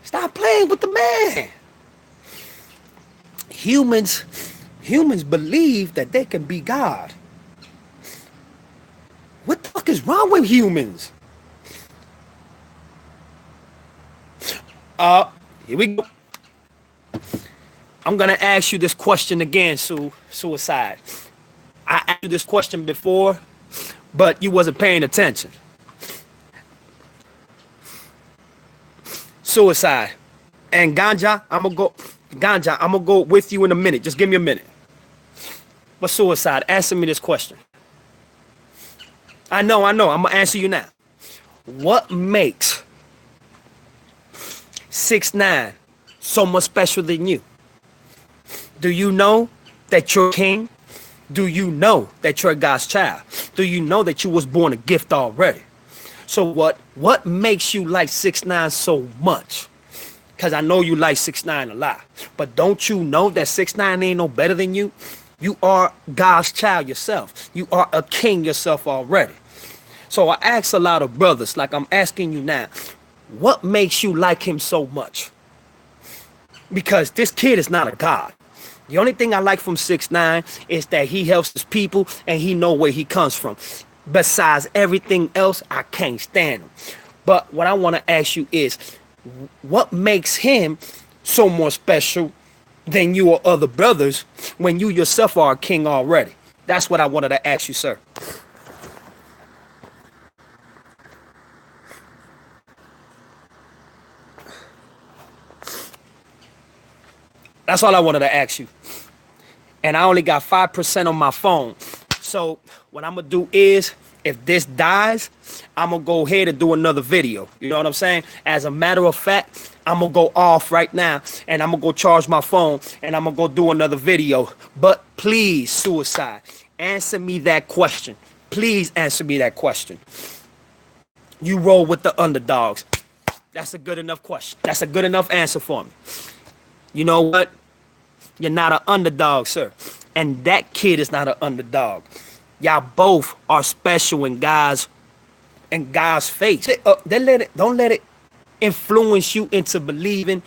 Stop playing with the man. Humans believe that they can be God. What the fuck is wrong with humans? Here we go. I'm gonna ask you this question again, Suicide. I asked you this question before, but you wasn't paying attention. Suicide. And Ganja, I'm gonna go with you in a minute. Just give me a minute. But Suicide, answer me this question. I know. I'm gonna answer you now. What makes 6ix9ine so much special than you? Do you know that you're king? Do you know that you're God's child? Do you know that you was born a gift already? So what makes you like 6ix9ine so much? Because I know you like 6ix9ine a lot. But don't you know that 6ix9ine ain't no better than you? You are God's child yourself. You are a king yourself already. So I ask a lot of brothers, like I'm asking you now, what makes you like him so much? Because this kid is not a god. The only thing I like from 6ix9ine is that he helps his people and he know where he comes from. Besides everything else, I can't stand him. But what I want to ask you is, what makes him so more special than you or other brothers when you yourself are a king already? That's what I wanted to ask you, sir. That's all I wanted to ask you. And I only got 5% on my phone. So what I'm gonna do is, if this dies, I'm gonna go ahead and do another video. You know what I'm saying? As a matter of fact, I'm gonna go off right now and I'm gonna go charge my phone and I'm gonna go do another video. But please, suicide, answer me that question. Please answer me that question. You roll with the underdogs. That's a good enough question. That's a good enough answer for me. You know what? You're not an underdog, sir. And that kid is not an underdog. Y'all both are special in God's face. Don't let it influence you into believing